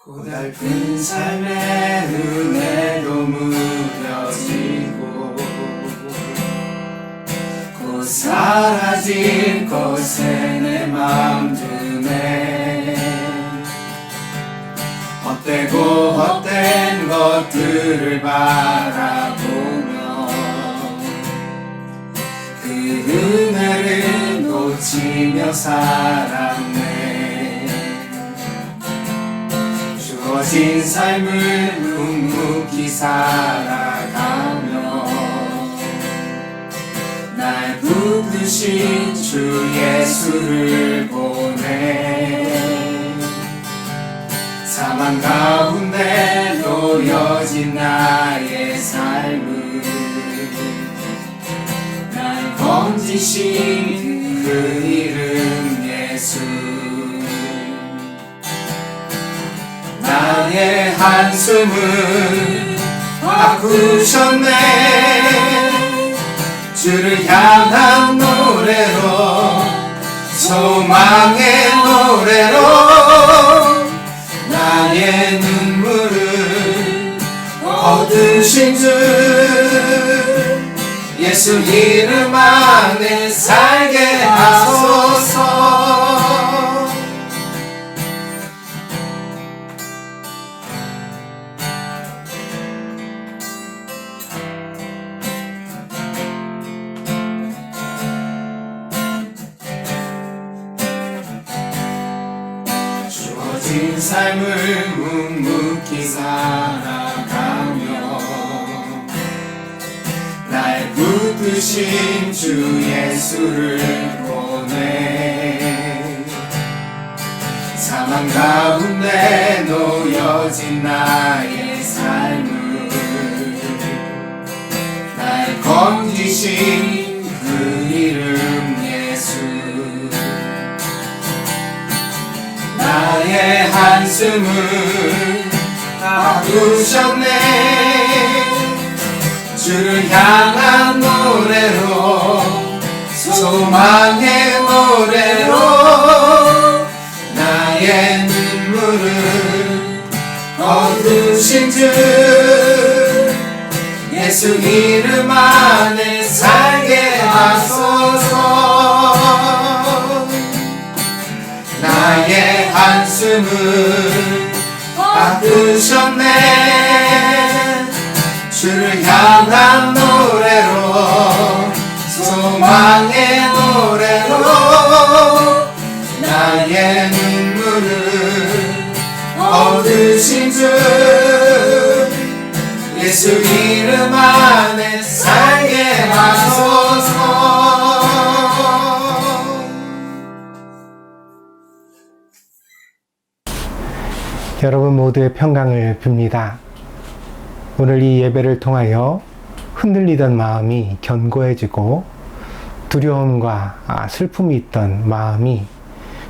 고달픈 삶의 은혜도 무뎌지고 곧 사라질 것에 내 맘 두네. 헛되고 헛된 것들을 바라보며 그 은혜를 놓치며 살았네. 주어진 삶을 묵묵히 살아가며 날 붙드신 주 예수를 보내. 사망 가운데 놓여진 나의 삶을 날 건지신 그 이름 예수. 나의 한숨을 바꾸셨네. 주를 향한 노래로, 소망의 노래로 나의 눈물을 거두신 주 예수 이름 안에 살게 하소서. 주어진 삶을 묵묵히 살아가며 날 붙드신 주 예수를 보내. 사망 가운데 놓여진 나의 삶을 날 건지신 그 이름 예수. 나의 한숨을 바꾸셨네. 주를 향한 노래로, 소망의 노래로 나의 눈물을 거두신 주 예수 이름 안에 살게 하소서. 나의 한숨을 바꾸셨네. 주를 향한 노래로, 소망의 노래로 나의 눈물을 거두신 주 예수 이름 안에 살게 하소서. 여러분 모두의 평강을 빕니다. 오늘 이 예배를 통하여 흔들리던 마음이 견고해지고 두려움과 슬픔이 있던 마음이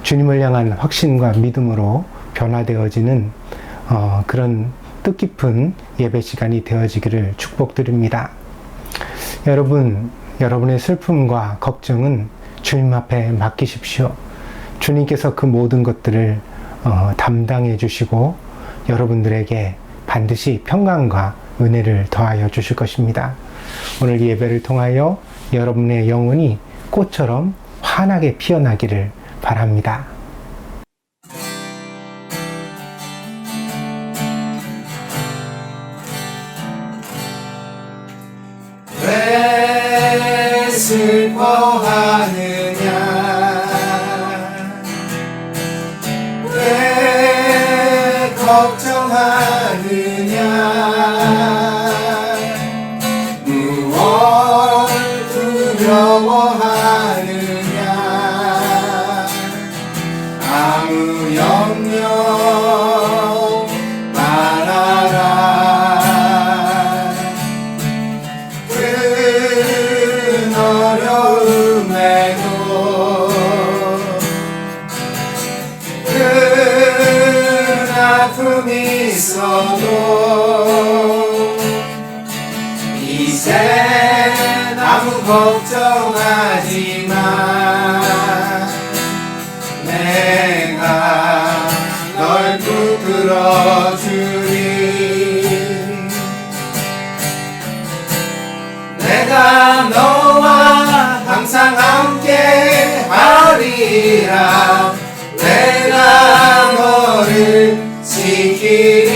주님을 향한 확신과 믿음으로 변화되어지는 그런 뜻깊은 예배 시간이 되어지기를 축복드립니다. 여러분, 여러분의 슬픔과 걱정은 주님 앞에 맡기십시오. 주님께서 그 모든 것들을 담당해 주시고 여러분들에게 반드시 평강과 은혜를 더하여 주실 것입니다. 오늘 예배를 통하여 여러분의 영혼이 꽃처럼 환하게 피어나기를 바랍니다. 왜 슬퍼하느냐, 왜 걱정하느냐, 무엇 두려워하느냐, 아무 염려 말아라. 큰 어려움에도 큰 아픔이 있어도 이젠 아무 걱정하지 마. 내가 널 붙들어 지키리라 내가 너를 지키리라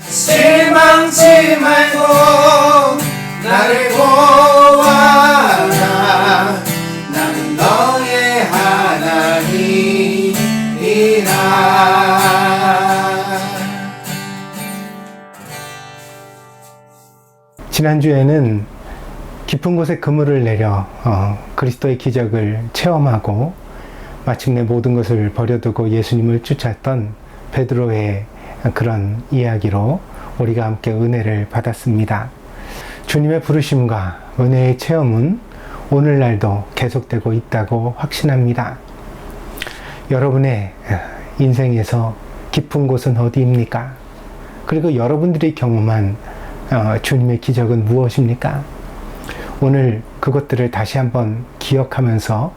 실망치 말고 나를 보아라 나는 너의 하나님이라. 지난주에는 깊은 곳에 그물을 내려 그리스도의 기적을 체험하고 마침내 모든 것을 버려두고 예수님을 쫓았던 베드로의 그런 이야기로 우리가 함께 은혜를 받았습니다. 주님의 부르심과 은혜의 체험은 오늘날도 계속되고 있다고 확신합니다. 여러분의 인생에서 깊은 곳은 어디입니까? 그리고 여러분들이 경험한 주님의 기적은 무엇입니까? 오늘 그것들을 다시 한번 기억하면서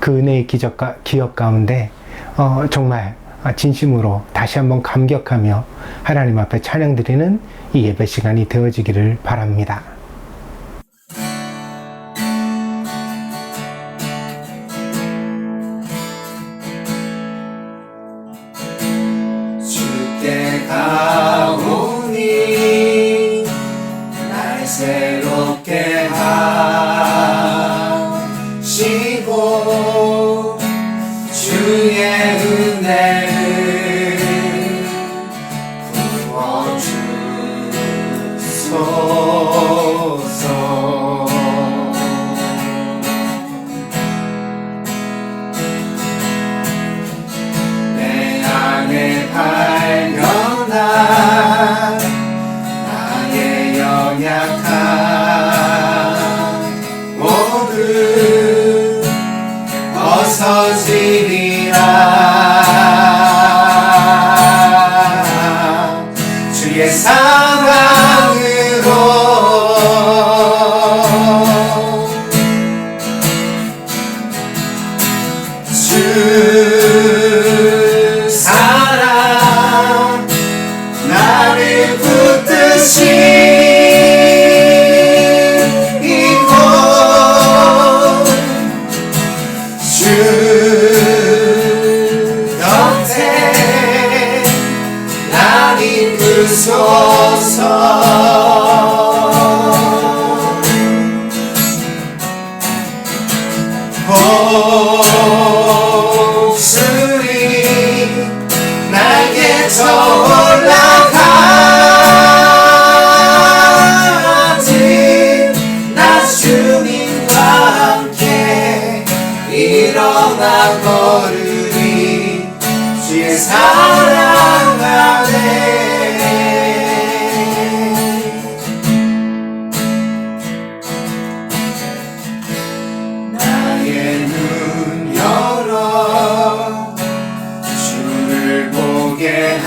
그 은혜의 기억 가운데 정말 진심으로 다시 한번 감격하며 하나님 앞에 찬양드리는 이 예배 시간이 되어지기를 바랍니다. 주께 가오니 날 새롭게 하시고 주의 은혜를 부어주소서. 내 안에 발견한 나의 연약함 모두 벗어지리라 주의 사랑으로 주 사랑 나를 붙드시고 주 곁에 날 이끄소서. 복술이 날개쳐 올라가지 나 주님과 함께 일어나 걸으리 주의 사랑 안에. 나의 눈 열어 주를 보게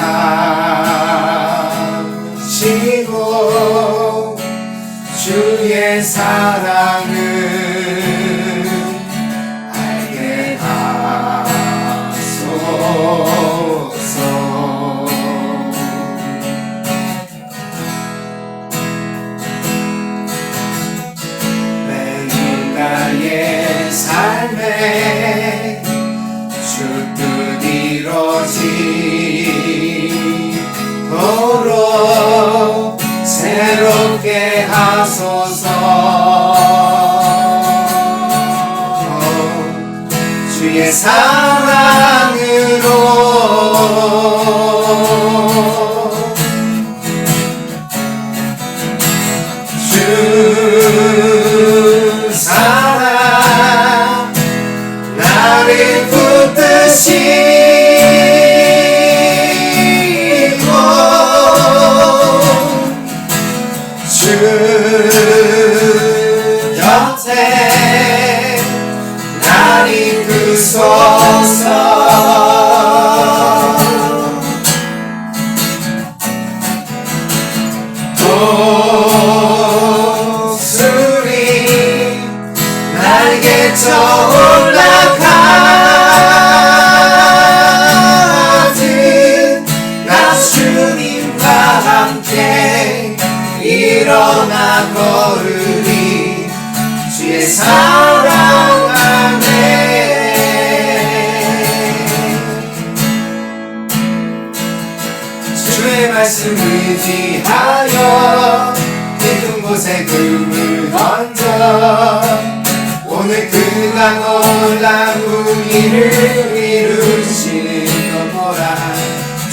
하시고 주의 사랑을 알게 하소서. 매일 나의 삶에 주 뜻 이루어지도록 새롭게 하소서. 주의 사랑으로 주 사랑 나를 붙드시고 주 곁에 날 이끄소서. 독수리 날개쳐 올라가지 말씀 의지하여 깊은 곳에 금을 던져 오늘 그가 놀라운 일을 이루시는 것 보라.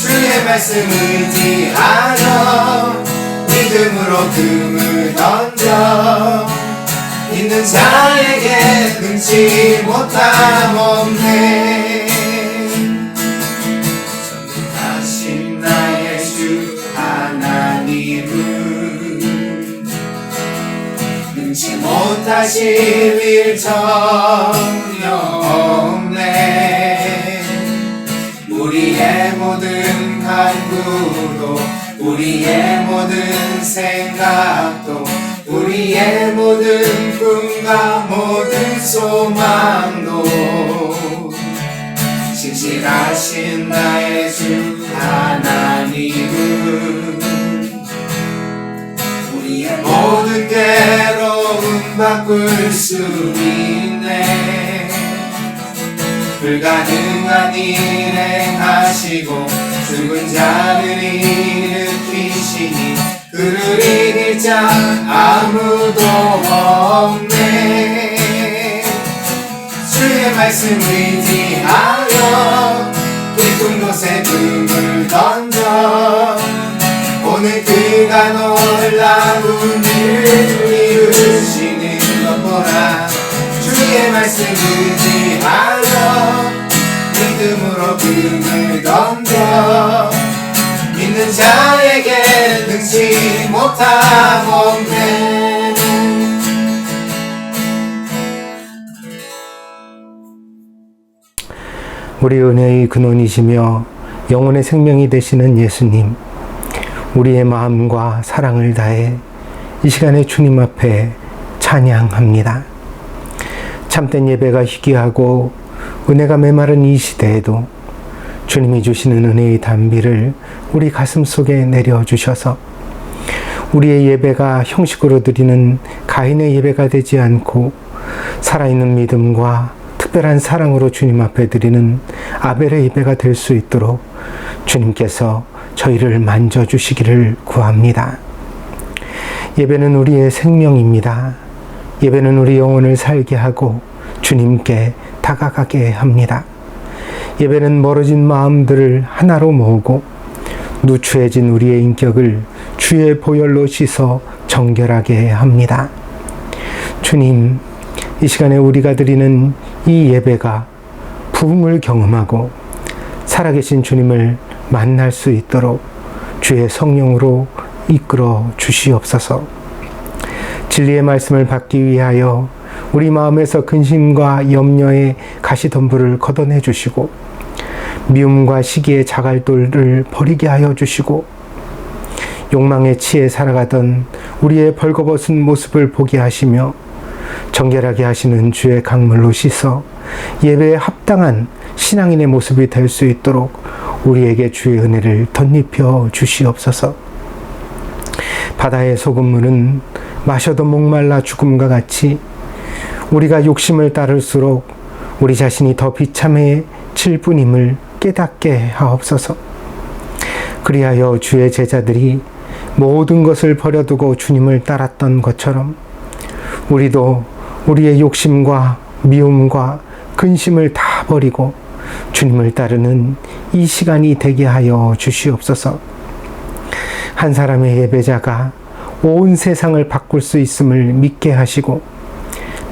주의 말씀 의지하여 믿음으로 금을 던져 있는 자에게 능치 못함 없네. 전능하신 나의 주 하나님은 능치 못하실 일 전혀 없네. 우리의 모든 간구도 우리의 모든 생각도 우리의 모든 꿈과 모든 소망도 신실하신 나의 주 하나님은 우리의 모든 괴로움 바꿀 수 있네. 불가능한 일 행하시고 죽은 자를 일으키시니 그를 이길 자 아무도 없네. 주의 말씀 의지하여 깊은 곳에 금을 던져 오늘 그가 놀라운 일을 이루시는 것 보라. 주의 말씀 의지하여 믿음으로 금을 던져 믿는 자에게 능치 못함 없네. 우리 은혜의 근원이시며 영혼의 생명이 되시는 예수님, 우리의 마음과 사랑을 다해 이 시간에 주님 앞에 찬양합니다. 참된 예배가 희귀하고 은혜가 메마른 이 시대에도 주님이 주시는 은혜의 단비를 우리 가슴 속에 내려주셔서 우리의 예배가 형식으로 드리는 가인의 예배가 되지 않고 살아있는 믿음과 특별한 사랑으로 주님 앞에 드리는 아벨의 예배가 될 수 있도록 주님께서 저희를 만져주시기를 구합니다. 예배는 우리의 생명입니다. 예배는 우리 영혼을 살게 하고 주님께 다가가게 합니다. 예배는 멀어진 마음들을 하나로 모으고 누추해진 우리의 인격을 주의 보혈로 씻어 정결하게 합니다. 주님, 이 시간에 우리가 드리는 이 예배가 부흥을 경험하고 살아계신 주님을 만날 수 있도록 주의 성령으로 이끌어 주시옵소서. 진리의 말씀을 받기 위하여 우리 마음에서 근심과 염려의 가시덤불을 걷어내 주시고 미움과 시기의 자갈돌을 버리게 하여 주시고 욕망에 취해 살아가던 우리의 벌거벗은 모습을 보게 하시며 정결하게 하시는 주의 강물로 씻어 예배에 합당한 신앙인의 모습이 될 수 있도록 우리에게 주의 은혜를 덧입혀 주시옵소서. 바다의 소금물은 마셔도 목말라 죽음과 같이 우리가 욕심을 따를수록 우리 자신이 더 비참해질 뿐임을 깨닫게 하옵소서. 그리하여 주의 제자들이 모든 것을 버려두고 주님을 따랐던 것처럼 우리도 우리의 욕심과 미움과 근심을 다 버리고 주님을 따르는 이 시간이 되게 하여 주시옵소서. 한 사람의 예배자가 온 세상을 바꿀 수 있음을 믿게 하시고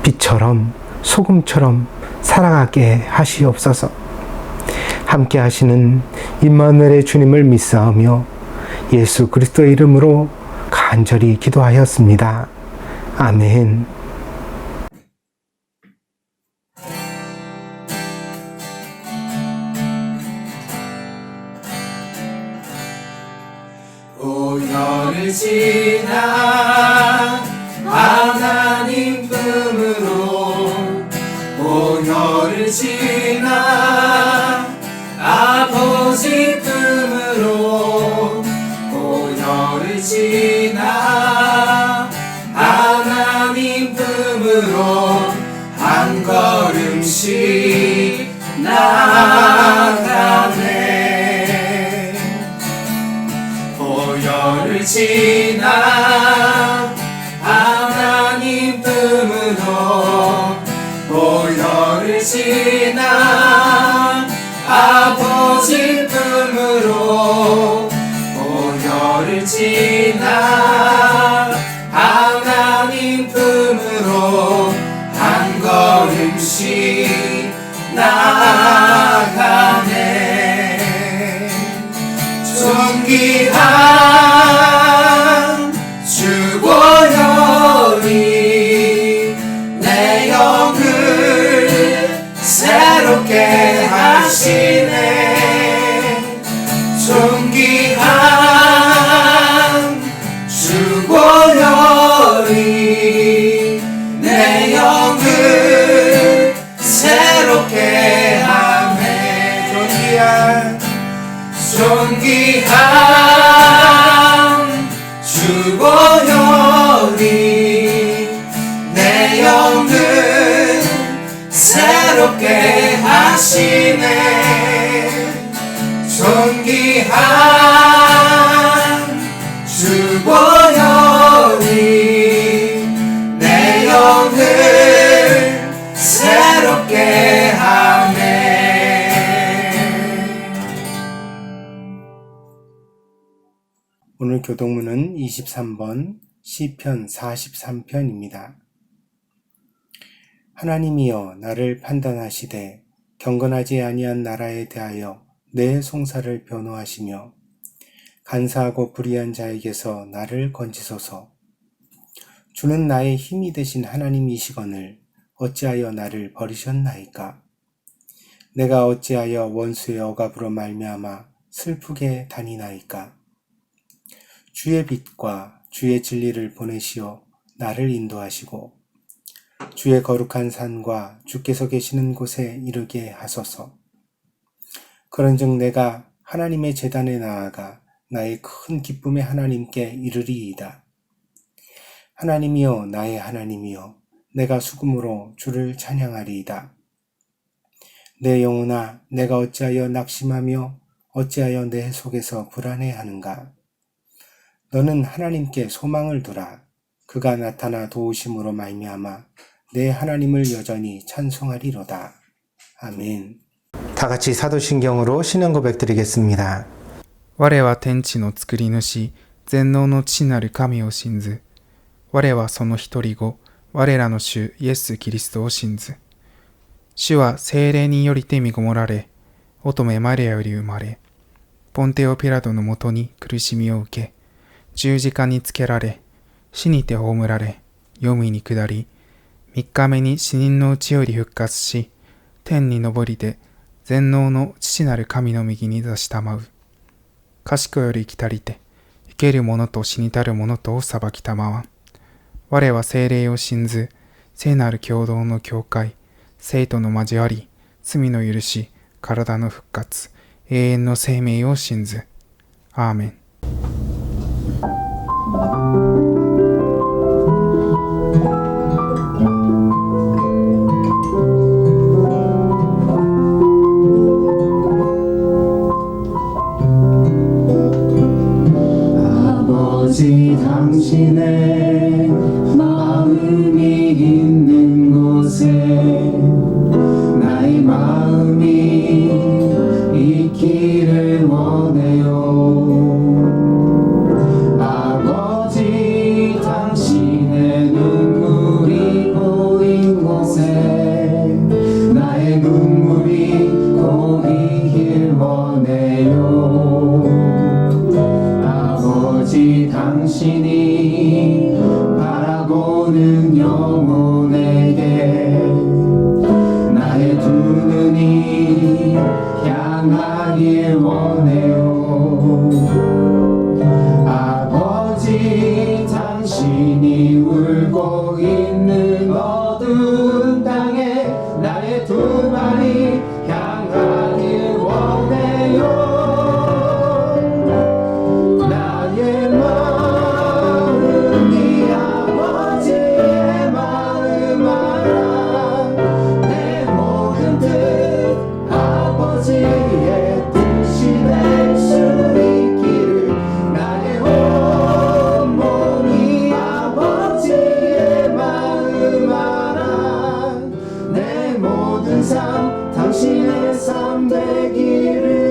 빛처럼 소금처럼 살아가게 하시옵소서. 함께 하시는 임마누엘의 주님을 믿사오며 예수 그리스도의 이름으로 간절히 기도하였습니다. 아멘. 오열을 지나 하나님 품으로 오열을 지나 아버지 품으로 오열을 지나 하나님 품으로 한 걸음씩 나가네. 존귀한 주 보혈이 내 영을 새롭게 하시네. 존귀한 주 보혈이 내 영을 새롭게 하네. 존귀한 주 보혈이 내 영을 새롭게 하시네. 존귀한 주 보혈이 내 영을 새롭게 하네. 오늘 교독문은 23번 시편 43편입니다. 하나님이여 나를 판단하시되 경건하지 아니한 나라에 대하여 내 송사를 변호하시며 간사하고 불의한 자에게서 나를 건지소서. 주는 나의 힘이 되신 하나님이시거늘 어찌하여 나를 버리셨나이까. 내가 어찌하여 원수의 억압으로 말미암아 슬프게 다니나이까. 주의 빛과 주의 진리를 보내시어 나를 인도하시고 주의 거룩한 산과 주께서 계시는 곳에 이르게 하소서. 그런즉 내가 하나님의 제단에 나아가 나의 큰 기쁨의 하나님께 이르리이다. 하나님이여 나의 하나님이여 내가 수금으로 주를 찬양하리이다. 내 영혼아 내가 어찌하여 낙심하며 어찌하여 내 속에서 불안해하는가. 너는 하나님께 소망을 두라. 그가 나타나 도우심으로 말미암아 내 하나님을 여전히 찬송하리로다. 아멘. 다 같이 사도신경으로 신앙 고백 드리겠습니다. 我は天地の作り主、全能の父なる神を信ず。我はその一人子、我らの主イエス・キリストを信ず。主は聖霊によりて身ごもられ、乙女マリアより生まれ、ポンテオ・ピラトのもとに苦しみを受け、十字架につけられ、死にて葬られ、黄泉に下り、三日目に死人のうちより復活し、天に昇りて、全能の父なる神の右に座したまう。賢より来たりて、生ける者と死にたる者とを裁きたまわん。我は聖霊を信ず、聖なる共同の教会、聖との交わり、罪の許し、体の復活、永遠の生命を信ず。アーメン。아버지 당신의 마음이 있는 곳에 나의 마음이 있기를 원해요. 아버지 당신의 눈물이 고인 곳에 나의 눈물이 고이길 원해요. 아버지 당신이 바라보는 영혼에게 나의 두 눈이 향하길 원해요. 아버지 당신이 울고 있는 어두운 땅에 나의 두 발이 향하길 원해요. 나의 마음이 아버지의 마음 알아. 내 모든 뜻 아버지의 뜻이 될 수 있기를. 나의 온몸이 아버지의 마음 알아. 내 모든 삶 당신의 삶 되기를.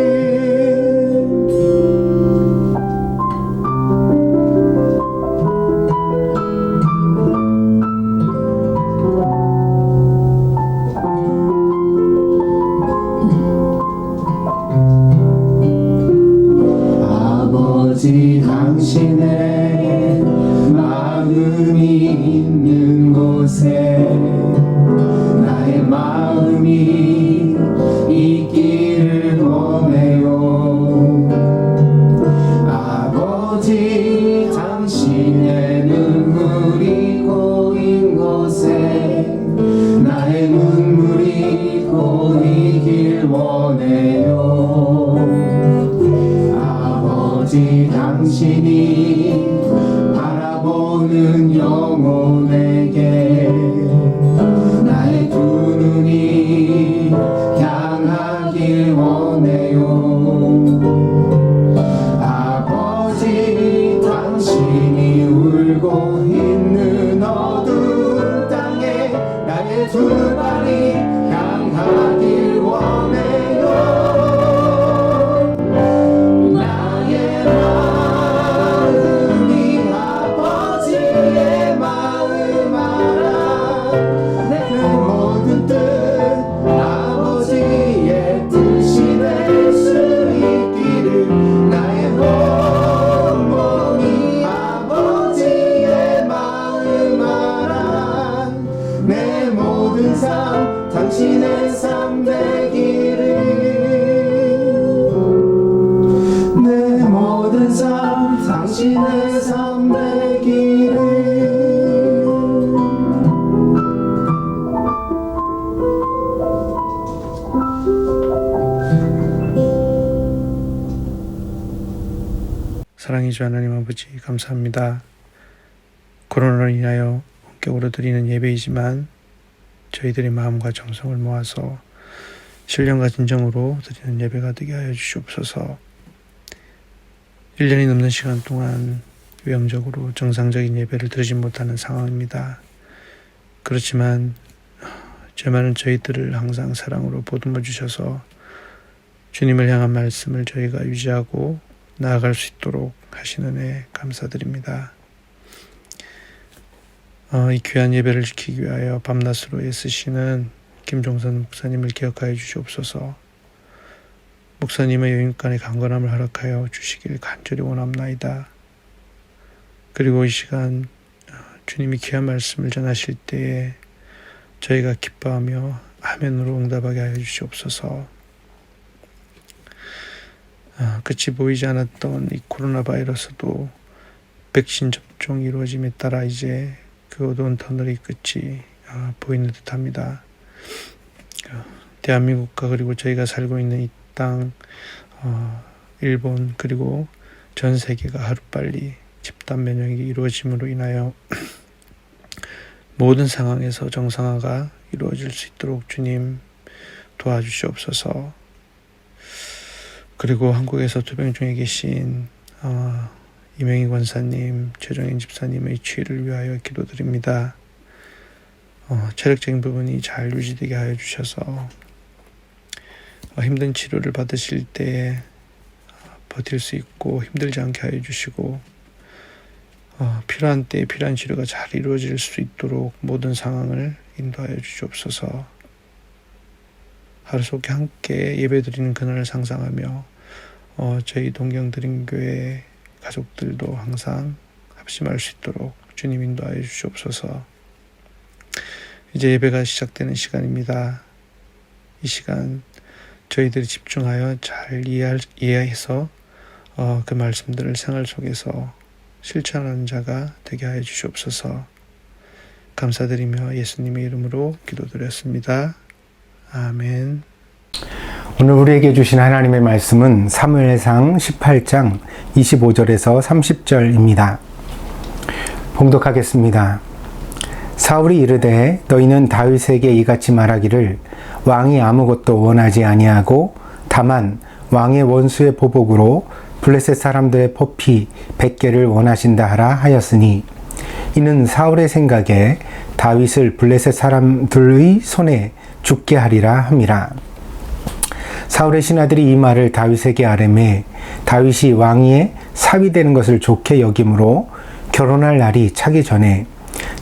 아버지 당신의 마음이 있는 곳에 나의 마음이 있기를 원해요. 아버지 당신의 눈물이 고인 곳에 나의 눈물이 고이길 원해요. 아버지 당신이 바라보는 영혼에게 나의 두 눈이 향하길 원해요. 아버지 당신이 울고 있는 어두운 땅에 나의 두 발이 향하길 원해요. 나의 마음이 아버지의 마음 알아. 내 모든 뜻 아버지의 뜻이 될 수 있기를 나의 온몸이 아버지의 마음 알아. 내 모든 삶 당신의 삶 되기를 내 모든 삶 당신의 삶 되기를. 사랑의 주 하나님 아버지 감사합니다. 코로나로 인하여 본격으로 드리는 예배이지만 저희들의 마음과 정성을 모아서 신령과 진정으로 드리는 예배가 되게 하여 주시옵소서. 1년이 넘는 시간 동안 외형적으로 정상적인 예배를 드리지 못하는 상황입니다. 그렇지만 죄 많은 저희들을 항상 사랑으로 보듬어 주셔서 주님을 향한 말씀을 저희가 유지하고 나아갈 수 있도록 하시는 은혜 감사드립니다. 이 귀한 예배를 지키기 위하여 밤낮으로 애쓰시는 김종선 목사님을 기억하여 주시옵소서. 목사님의 영육간의 강건함을 허락하여 주시길 간절히 원합나이다. 그리고 이 시간 주님이 귀한 말씀을 전하실 때에 저희가 기뻐하며 아멘으로 응답하게 하여 주시옵소서. 끝이 보이지 않았던 이 코로나 바이러스도 백신 접종이 이루어짐에 따라 이제 그 어두운 터널의 끝이 보이는 듯합니다. 대한민국과 그리고 저희가 살고 있는 이 땅, 일본 그리고 전 세계가 하루빨리 집단 면역이 이루어짐으로 인하여 모든 상황에서 정상화가 이루어질 수 있도록 주님 도와주시옵소서. 그리고 한국에서 투병 중에 계신 이명희 권사님, 최정인 집사님의 치유를 위하여 기도드립니다. 체력적인 부분이 잘 유지되게 하여 주셔서 힘든 치료를 받으실 때 버틸 수 있고 힘들지 않게 하여 주시고 필요한 때에 필요한 치료가 잘 이루어질 수 있도록 모든 상황을 인도하여 주시옵소서. 하루속에 함께 예배드리는 그날을 상상하며 저희 동경드림교회 가족들도 항상 합심할 수 있도록 주님 인도하여 주시옵소서. 이제 예배가 시작되는 시간입니다. 이 시간 저희들이 집중하여 잘 이해해서 그 말씀들을 생활 속에서 실천하는 자가 되게 하여 주시옵소서. 감사드리며 예수님의 이름으로 기도드렸습니다. 아멘. 오늘 우리에게 주신 하나님의 말씀은 사무엘상 18장 25절에서 30절입니다. 봉독하겠습니다. 사울이 이르되 너희는 다윗에게 이같이 말하기를 왕이 아무것도 원하지 아니하고 다만 왕의 원수의 보복으로 블레셋 사람들의 포피 100개를 원하신다 하라 하였으니 이는 사울의 생각에 다윗을 블레셋 사람들의 손에 죽게 하리라 함이라. 사울의 신하들이 이 말을 다윗에게 아뢰매 다윗이 왕위에 사위되는 것을 좋게 여김으로 결혼할 날이 차기 전에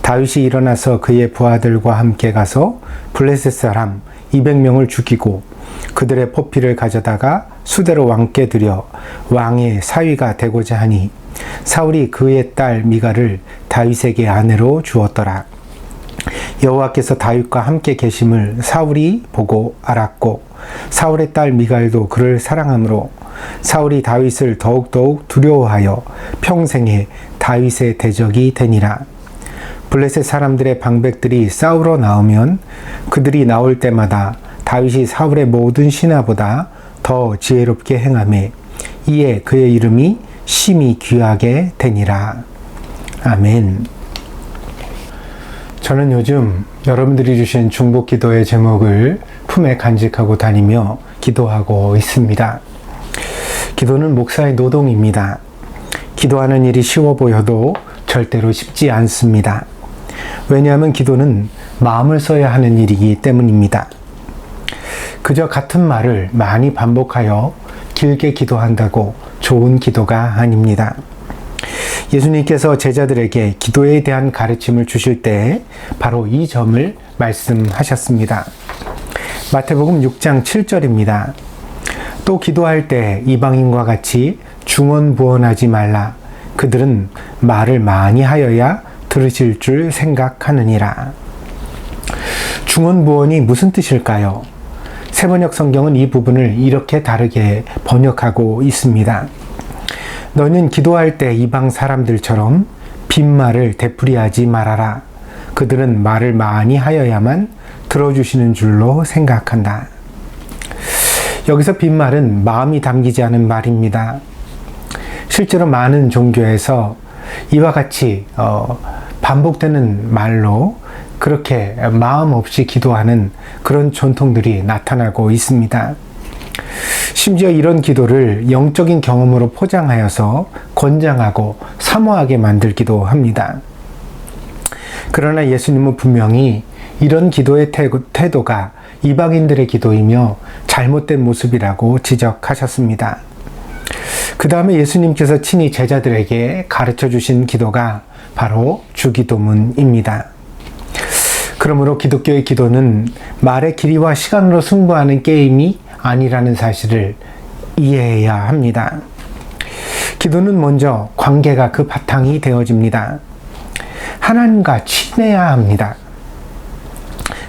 다윗이 일어나서 그의 부하들과 함께 가서 블레셋 사람 200명을 죽이고 그들의 포피를 가져다가 수대로 왕께 드려 왕의 사위가 되고자 하니 사울이 그의 딸 미갈을 다윗에게 아내로 주었더라. 여호와께서 다윗과 함께 계심을 사울이 보고 알았고 사울의 딸 미갈도 그를 사랑하므로 사울이 다윗을 더욱더욱 두려워하여 평생에 다윗의 대적이 되니라. 블레셋 사람들의 방백들이 싸우러 나오면 그들이 나올 때마다 다윗이 사울의 모든 신하보다 더 지혜롭게 행하매 이에 그의 이름이 심히 귀하게 되니라. 아멘. 저는 요즘 여러분들이 주신 중복 기도의 제목을 품에 간직하고 다니며 기도하고 있습니다. 기도는 목사의 노동입니다. 기도하는 일이 쉬워 보여도 절대로 쉽지 않습니다. 왜냐하면 기도는 마음을 써야 하는 일이기 때문입니다. 그저 같은 말을 많이 반복하여 길게 기도한다고 좋은 기도가 아닙니다. 예수님께서 제자들에게 기도에 대한 가르침을 주실 때 바로 이 점을 말씀하셨습니다. 마태복음 6장 7절입니다. 또 기도할 때 이방인과 같이 중언부언하지 말라. 그들은 말을 많이 하여야 들으실 줄 생각하느니라. 중언부언이 무슨 뜻일까요? 세번역 성경은 이 부분을 이렇게 다르게 번역하고 있습니다. 너는 기도할 때 이방 사람들처럼 빈말을 되풀이하지 말아라. 그들은 말을 많이 하여야만 들어주시는 줄로 생각한다. 여기서 빈말은 마음이 담기지 않은 말입니다. 실제로 많은 종교에서 이와 같이 반복되는 말로 그렇게 마음 없이 기도하는 그런 전통들이 나타나고 있습니다. 심지어 이런 기도를 영적인 경험으로 포장하여서 권장하고 사모하게 만들기도 합니다. 그러나 예수님은 분명히 이런 기도의 태도가 이방인들의 기도이며 잘못된 모습이라고 지적하셨습니다. 그 다음에 예수님께서 친히 제자들에게 가르쳐 주신 기도가 바로 주기도문입니다. 그러므로 기독교의 기도는 말의 길이와 시간으로 승부하는 게임이 아니라는 사실을 이해해야 합니다. 기도는 먼저 관계가 그 바탕이 되어집니다. 하나님과 친해야 합니다.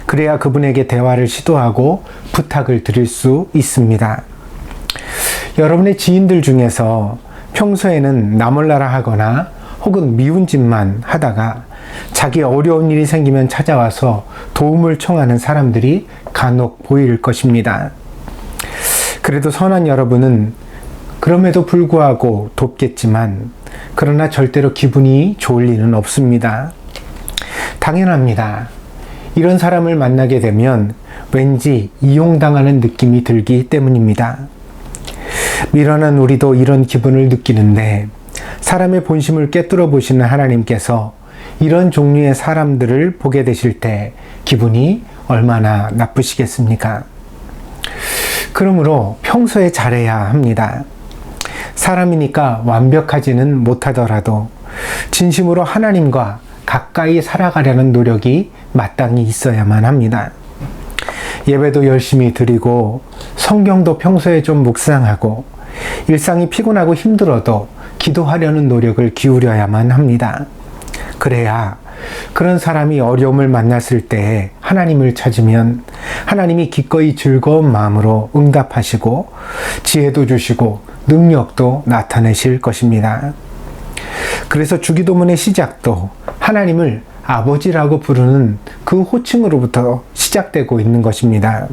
그래야 그분에게 대화를 시도하고 부탁을 드릴 수 있습니다. 여러분의 지인들 중에서 평소에는 나몰라라 하거나 혹은 미운 짓만 하다가 자기 어려운 일이 생기면 찾아와서 도움을 청하는 사람들이 간혹 보일 것입니다. 그래도 선한 여러분은 그럼에도 불구하고 돕겠지만 그러나 절대로 기분이 좋을 리는 없습니다. 당연합니다. 이런 사람을 만나게 되면 왠지 이용당하는 느낌이 들기 때문입니다. 미련한 우리도 이런 기분을 느끼는데 사람의 본심을 꿰뚫어 보시는 하나님께서 이런 종류의 사람들을 보게 되실 때 기분이 얼마나 나쁘시겠습니까? 그러므로 평소에 잘해야 합니다. 사람이니까 완벽하지는 못하더라도 진심으로 하나님과 가까이 살아가려는 노력이 마땅히 있어야만 합니다. 예배도 열심히 드리고 성경도 평소에 좀 묵상하고 일상이 피곤하고 힘들어도 기도하려는 노력을 기울여야만 합니다. 그래야 그런 사람이 어려움을 만났을 때 하나님을 찾으면 하나님이 기꺼이 즐거운 마음으로 응답하시고 지혜도 주시고 능력도 나타내실 것입니다. 그래서 주기도문의 시작도 하나님을 아버지라고 부르는 그 호칭으로부터 시작되고 있는 것입니다.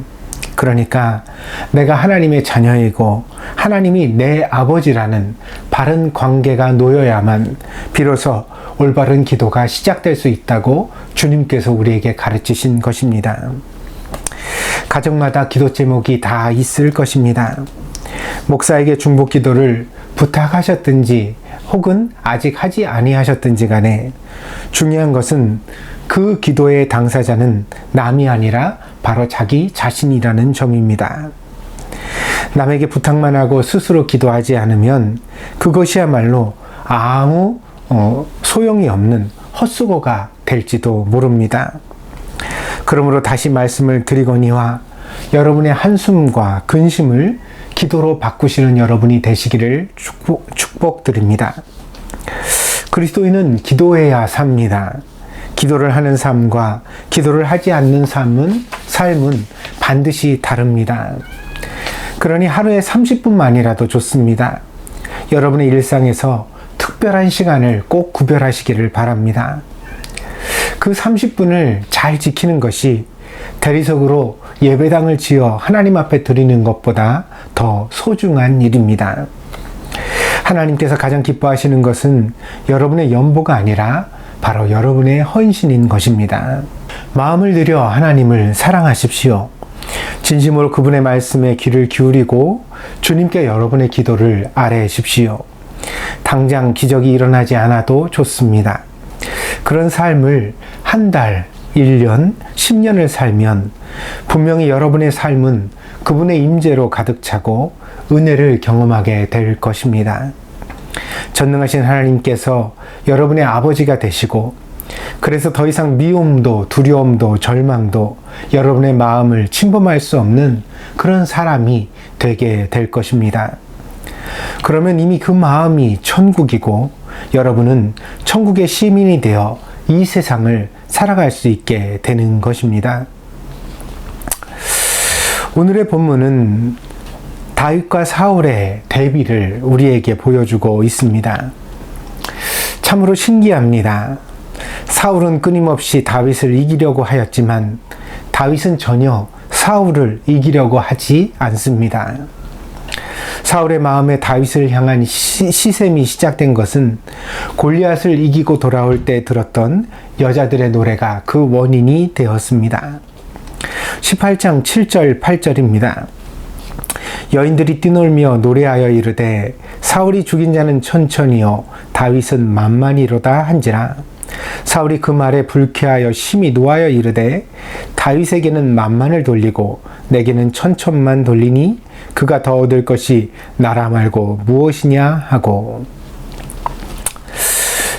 그러니까 내가 하나님의 자녀이고 하나님이 내 아버지라는 바른 관계가 놓여야만 비로소 올바른 기도가 시작될 수 있다고 주님께서 우리에게 가르치신 것입니다. 가정마다 기도 제목이 다 있을 것입니다. 목사에게 중복 기도를 부탁하셨든지 혹은 아직 하지 아니하셨든지 간에 중요한 것은 그 기도의 당사자는 남이 아니라 바로 자기 자신이라는 점입니다. 남에게 부탁만 하고 스스로 기도하지 않으면 그것이야말로 아무 소용이 없는 헛수고가 될지도 모릅니다. 그러므로 다시 말씀을 드리거니와 여러분의 한숨과 근심을 기도로 바꾸시는 여러분이 되시기를 축복드립니다. 그리스도인은 기도해야 삽니다. 기도를 하는 삶과 기도를 하지 않는 삶은 반드시 다릅니다. 그러니 하루에 30분만이라도 좋습니다. 여러분의 일상에서 특별한 시간을 꼭 구별하시기를 바랍니다. 그 30분을 잘 지키는 것이 대리석으로 예배당을 지어 하나님 앞에 드리는 것보다 더 소중한 일입니다. 하나님께서 가장 기뻐하시는 것은 여러분의 연보가 아니라 바로 여러분의 헌신인 것입니다. 마음을 들여 하나님을 사랑하십시오. 진심으로 그분의 말씀에 귀를 기울이고 주님께 여러분의 기도를 아뢰십시오. 당장 기적이 일어나지 않아도 좋습니다. 그런 삶을 한 달, 1년, 10년을 살면 분명히 여러분의 삶은 그분의 임재로 가득 차고 은혜를 경험하게 될 것입니다. 전능하신 하나님께서 여러분의 아버지가 되시고 그래서 더 이상 미움도 두려움도 절망도 여러분의 마음을 침범할 수 없는 그런 사람이 되게 될 것입니다. 그러면 이미 그 마음이 천국이고 여러분은 천국의 시민이 되어 이 세상을 살아갈 수 있게 되는 것입니다. 오늘의 본문은 다윗과 사울의 대비를 우리에게 보여주고 있습니다. 참으로 신기합니다. 사울은 끊임없이 다윗을 이기려고 하였지만 다윗은 전혀 사울을 이기려고 하지 않습니다. 사울의 마음에 다윗을 향한 시샘이 시작된 것은 골리앗을 이기고 돌아올 때 들었던 여자들의 노래가 그 원인이 되었습니다. 18장 7절 8절입니다. 여인들이 뛰놀며 노래하여 이르되 사울이 죽인 자는 천천히요 다윗은 만만히로다 한지라. 사울이 그 말에 불쾌하여 심히 노하여 이르되 다윗에게는 만만을 돌리고 내게는 천천만 돌리니 그가 더 얻을 것이 나라 말고 무엇이냐 하고.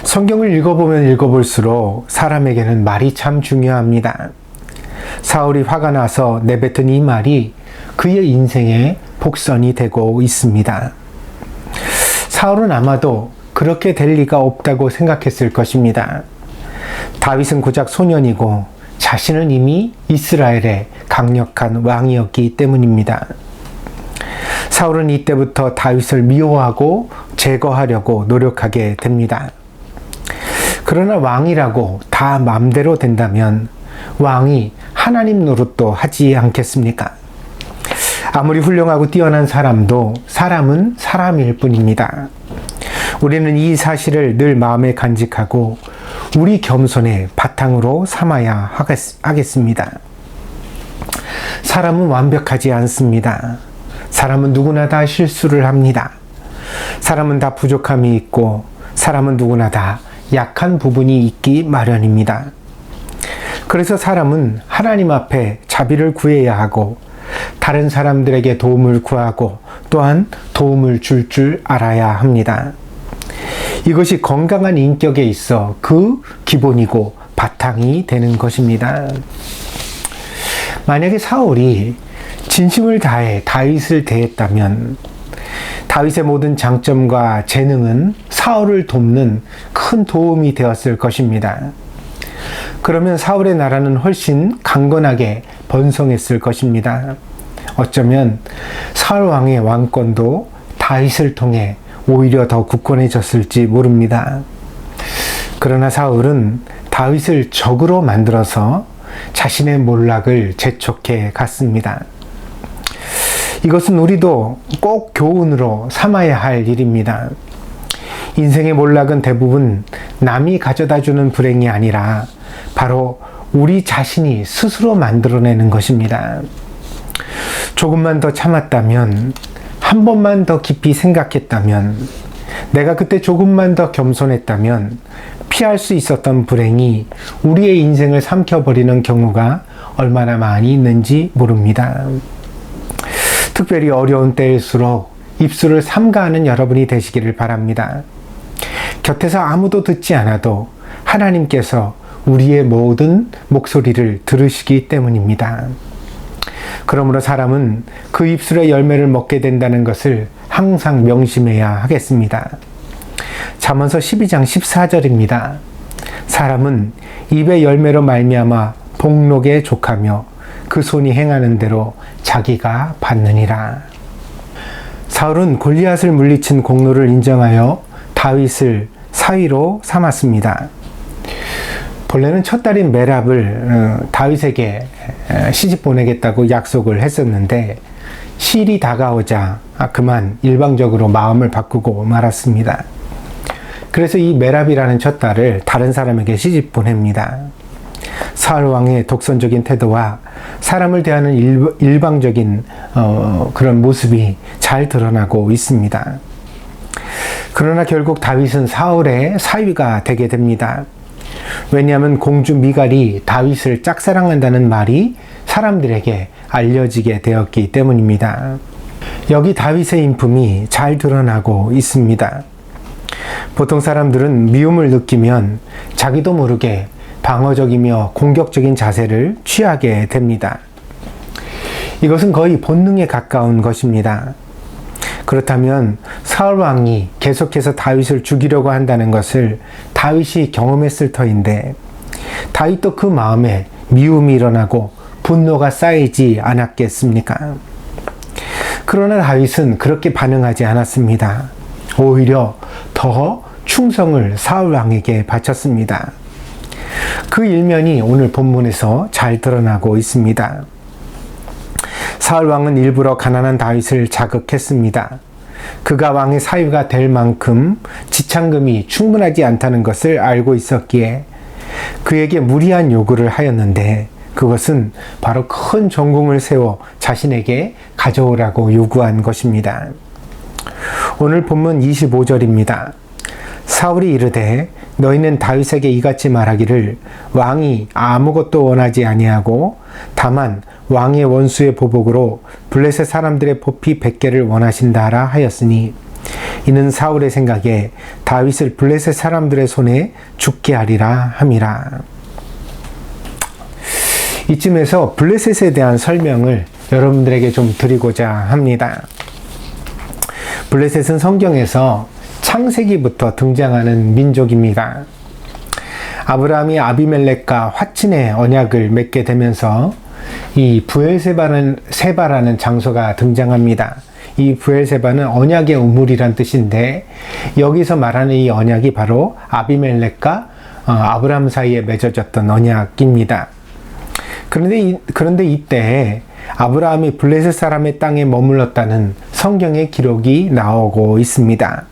성경을 읽어보면 읽어볼수록 사람에게는 말이 참 중요합니다. 사울이 화가 나서 내뱉은 이 말이 그의 인생의 복선이 되고 있습니다. 사울은 아마도 그렇게 될 리가 없다고 생각했을 것입니다. 다윗은 고작 소년이고 자신은 이미 이스라엘의 강력한 왕이었기 때문입니다. 사울은 이때부터 다윗을 미워하고 제거하려고 노력하게 됩니다. 그러나 왕이라고 다 맘대로 된다면 왕이 하나님 노릇도 하지 않겠습니까? 아무리 훌륭하고 뛰어난 사람도 사람은 사람일 뿐입니다. 우리는 이 사실을 늘 마음에 간직하고 우리 겸손의 바탕으로 삼아야 하겠습니다. 사람은 완벽하지 않습니다. 사람은 누구나 다 실수를 합니다. 사람은 다 부족함이 있고 사람은 누구나 다 약한 부분이 있기 마련입니다. 그래서 사람은 하나님 앞에 자비를 구해야 하고 다른 사람들에게 도움을 구하고 또한 도움을 줄 알아야 합니다. 이것이 건강한 인격에 있어 그 기본이고 바탕이 되는 것입니다. 만약에 사울이 진심을 다해 다윗을 대했다면 다윗의 모든 장점과 재능은 사울을 돕는 큰 도움이 되었을 것입니다. 그러면 사울의 나라는 훨씬 강건하게 번성했을 것입니다. 어쩌면 사울 왕의 왕권도 다윗을 통해 오히려 더 굳건해졌을지 모릅니다. 그러나 사울은 다윗을 적으로 만들어서 자신의 몰락을 재촉해 갔습니다. 이것은 우리도 꼭 교훈으로 삼아야 할 일입니다. 인생의 몰락은 대부분 남이 가져다주는 불행이 아니라 바로 우리 자신이 스스로 만들어내는 것입니다. 조금만 더 참았다면, 한 번만 더 깊이 생각했다면, 내가 그때 조금만 더 겸손했다면 피할 수 있었던 불행이 우리의 인생을 삼켜버리는 경우가 얼마나 많이 있는지 모릅니다. 특별히 어려운 때일수록 입술을 삼가하는 여러분이 되시기를 바랍니다. 곁에서 아무도 듣지 않아도 하나님께서 우리의 모든 목소리를 들으시기 때문입니다. 그러므로 사람은 그 입술의 열매를 먹게 된다는 것을 항상 명심해야 하겠습니다. 잠언서 12장 14절입니다. 사람은 입의 열매로 말미암아 복록에 족하며 그 손이 행하는 대로 자기가 받느니라. 사울은 골리앗을 물리친 공로를 인정하여 다윗을 사위로 삼았습니다. 본래는 첫 딸인 메랍을 다윗에게 시집 보내겠다고 약속을 했었는데 시일이 다가오자 그만 일방적으로 마음을 바꾸고 말았습니다. 그래서 이 메랍이라는 첫 딸을 다른 사람에게 시집 보냅니다. 사울 왕의 독선적인 태도와 사람을 대하는 일방적인 그런 모습이 잘 드러나고 있습니다. 그러나 결국 다윗은 사울의 사위가 되게 됩니다. 왜냐하면 공주 미갈이 다윗을 짝사랑한다는 말이 사람들에게 알려지게 되었기 때문입니다. 여기 다윗의 인품이 잘 드러나고 있습니다. 보통 사람들은 미움을 느끼면 자기도 모르게 방어적이며 공격적인 자세를 취하게 됩니다. 이것은 거의 본능에 가까운 것입니다. 그렇다면 사울 왕이 계속해서 다윗을 죽이려고 한다는 것을 다윗이 경험했을 터인데 다윗도 그 마음에 미움이 일어나고 분노가 쌓이지 않았겠습니까? 그러나 다윗은 그렇게 반응하지 않았습니다. 오히려 더 충성을 사울 왕에게 바쳤습니다. 그 일면이 오늘 본문에서 잘 드러나고 있습니다. 사울 왕은 일부러 가난한 다윗을 자극했습니다. 그가 왕의 사위가 될 만큼 지참금이 충분하지 않다는 것을 알고 있었기에 그에게 무리한 요구를 하였는데 그것은 바로 큰 전궁을 세워 자신에게 가져오라고 요구한 것입니다. 오늘 본문 25절입니다. 사울이 이르되 너희는 다윗에게 이같이 말하기를 왕이 아무것도 원하지 아니하고 다만 왕의 원수의 보복으로 블레셋 사람들의 포피 100개를 원하신다라 하였으니 이는 사울의 생각에 다윗을 블레셋 사람들의 손에 죽게 하리라 함이라. 이쯤에서 블레셋에 대한 설명을 여러분들에게 좀 드리고자 합니다. 블레셋은 성경에서 창세기부터 등장하는 민족입니다. 아브라함이 아비멜렉과 화친의 언약을 맺게 되면서 이 부엘세바라는 장소가 등장합니다. 이 부엘세바는 언약의 우물이란 뜻인데 여기서 말하는 이 언약이 바로 아비멜렉과 아브라함 사이에 맺어졌던 언약입니다. 그런데 이때 아브라함이 블레셋 사람의 땅에 머물렀다는 성경의 기록이 나오고 있습니다.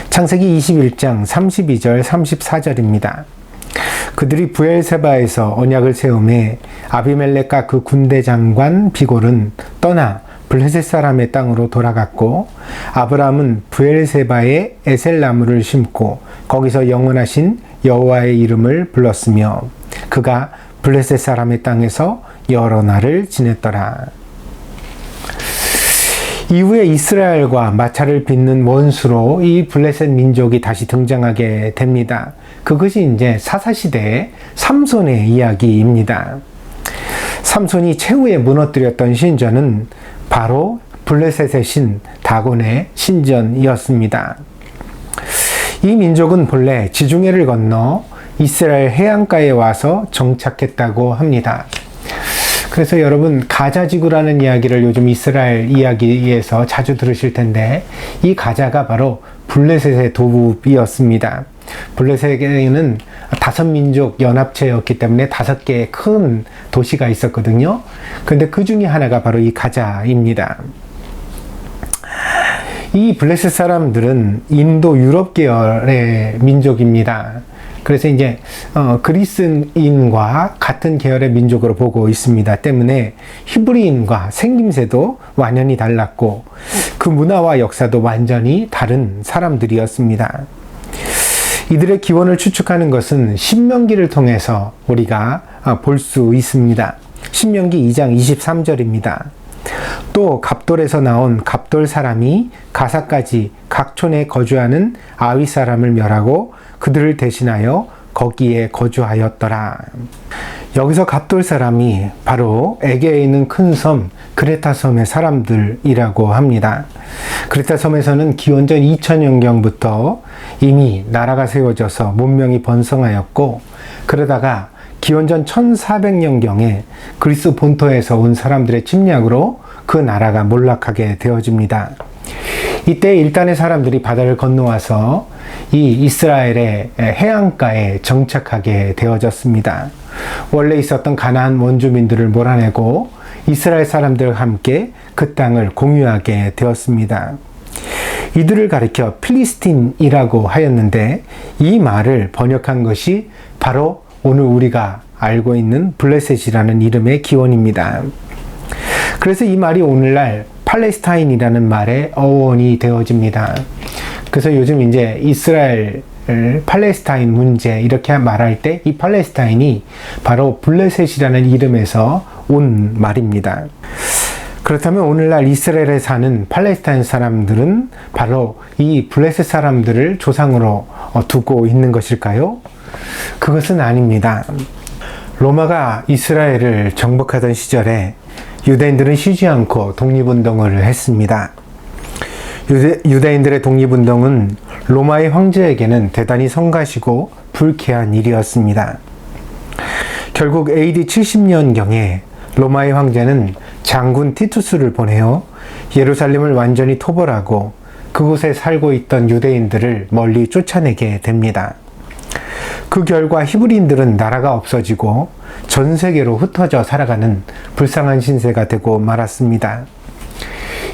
창세기 21장 32절 34절입니다. 그들이 부엘세바에서 언약을 세우매 아비멜렉과 그 군대 장관 비골은 떠나 블레셋 사람의 땅으로 돌아갔고 아브라함은 부엘세바에 에셀나무를 심고 거기서 영원하신 여호와의 이름을 불렀으며 그가 블레셋 사람의 땅에서 여러 날을 지냈더라. 이후에 이스라엘과 마찰을 빚는 원수로 이 블레셋 민족이 다시 등장하게 됩니다. 그것이 이제 사사시대의 삼손의 이야기입니다. 삼손이 최후에 무너뜨렸던 신전은 바로 블레셋의 신 다곤의 신전이었습니다. 이 민족은 본래 지중해를 건너 이스라엘 해안가에 와서 정착했다고 합니다. 그래서 여러분 가자지구라는 이야기를 요즘 이스라엘 이야기에서 자주 들으실 텐데 이 가자가 바로 블레셋의 도읍이었습니다. 블레셋에는 5민족 연합체였기 때문에 5개의 큰 도시가 있었거든요. 그런데 그 중에 하나가 바로 이 가자입니다. 이 블레셋 사람들은 인도 유럽 계열의 민족입니다. 그래서 이제 그리스인과 같은 계열의 민족으로 보고 있습니다. 때문에 히브리인과 생김새도 완연히 달랐고 그 문화와 역사도 완전히 다른 사람들이었습니다. 이들의 기원을 추측하는 것은 신명기를 통해서 우리가 볼 수 있습니다. 신명기 2장 23절입니다. 또 갑돌에서 나온 갑돌 사람이 가사까지 각 촌에 거주하는 아위 사람을 멸하고 그들을 대신하여 거기에 거주하였더라. 여기서 갑돌 사람이 바로 에게에 있는 큰 섬 크레타 섬의 사람들이라고 합니다. 크레타 섬에서는 기원전 2000년경부터 이미 나라가 세워져서 문명이 번성하였고, 그러다가 기원전 1400년경에 그리스 본토에서 온 사람들의 침략으로 그 나라가 몰락하게 되어집니다. 이때 일단의 사람들이 바다를 건너와서 이 이스라엘의 해안가에 정착하게 되어졌습니다. 원래 있었던 가나안 원주민들을 몰아내고 이스라엘 사람들과 함께 그 땅을 공유하게 되었습니다. 이들을 가리켜 필리스틴이라고 하였는데, 이 말을 번역한 것이 바로 오늘 우리가 알고 있는 블레셋이라는 이름의 기원입니다. 그래서 이 말이 오늘날 팔레스타인이라는 말의 어원이 되어집니다. 그래서 요즘 이제 이스라엘 팔레스타인 문제 이렇게 말할 때 이 팔레스타인이 바로 블레셋이라는 이름에서 온 말입니다. 그렇다면 오늘날 이스라엘에 사는 팔레스타인 사람들은 바로 이 블레셋 사람들을 조상으로 두고 있는 것일까요? 그것은 아닙니다. 로마가 이스라엘을 정복하던 시절에 유대인들은 쉬지 않고 독립운동을 했습니다. 유대인들의 독립운동은 로마의 황제에게는 대단히 성가시고 불쾌한 일이었습니다. 결국 AD 70년경에 로마의 황제는 장군 티투스를 보내어 예루살렘을 완전히 토벌하고 그곳에 살고 있던 유대인들을 멀리 쫓아내게 됩니다. 그 결과 히브리인들은 나라가 없어지고 전 세계로 흩어져 살아가는 불쌍한 신세가 되고 말았습니다.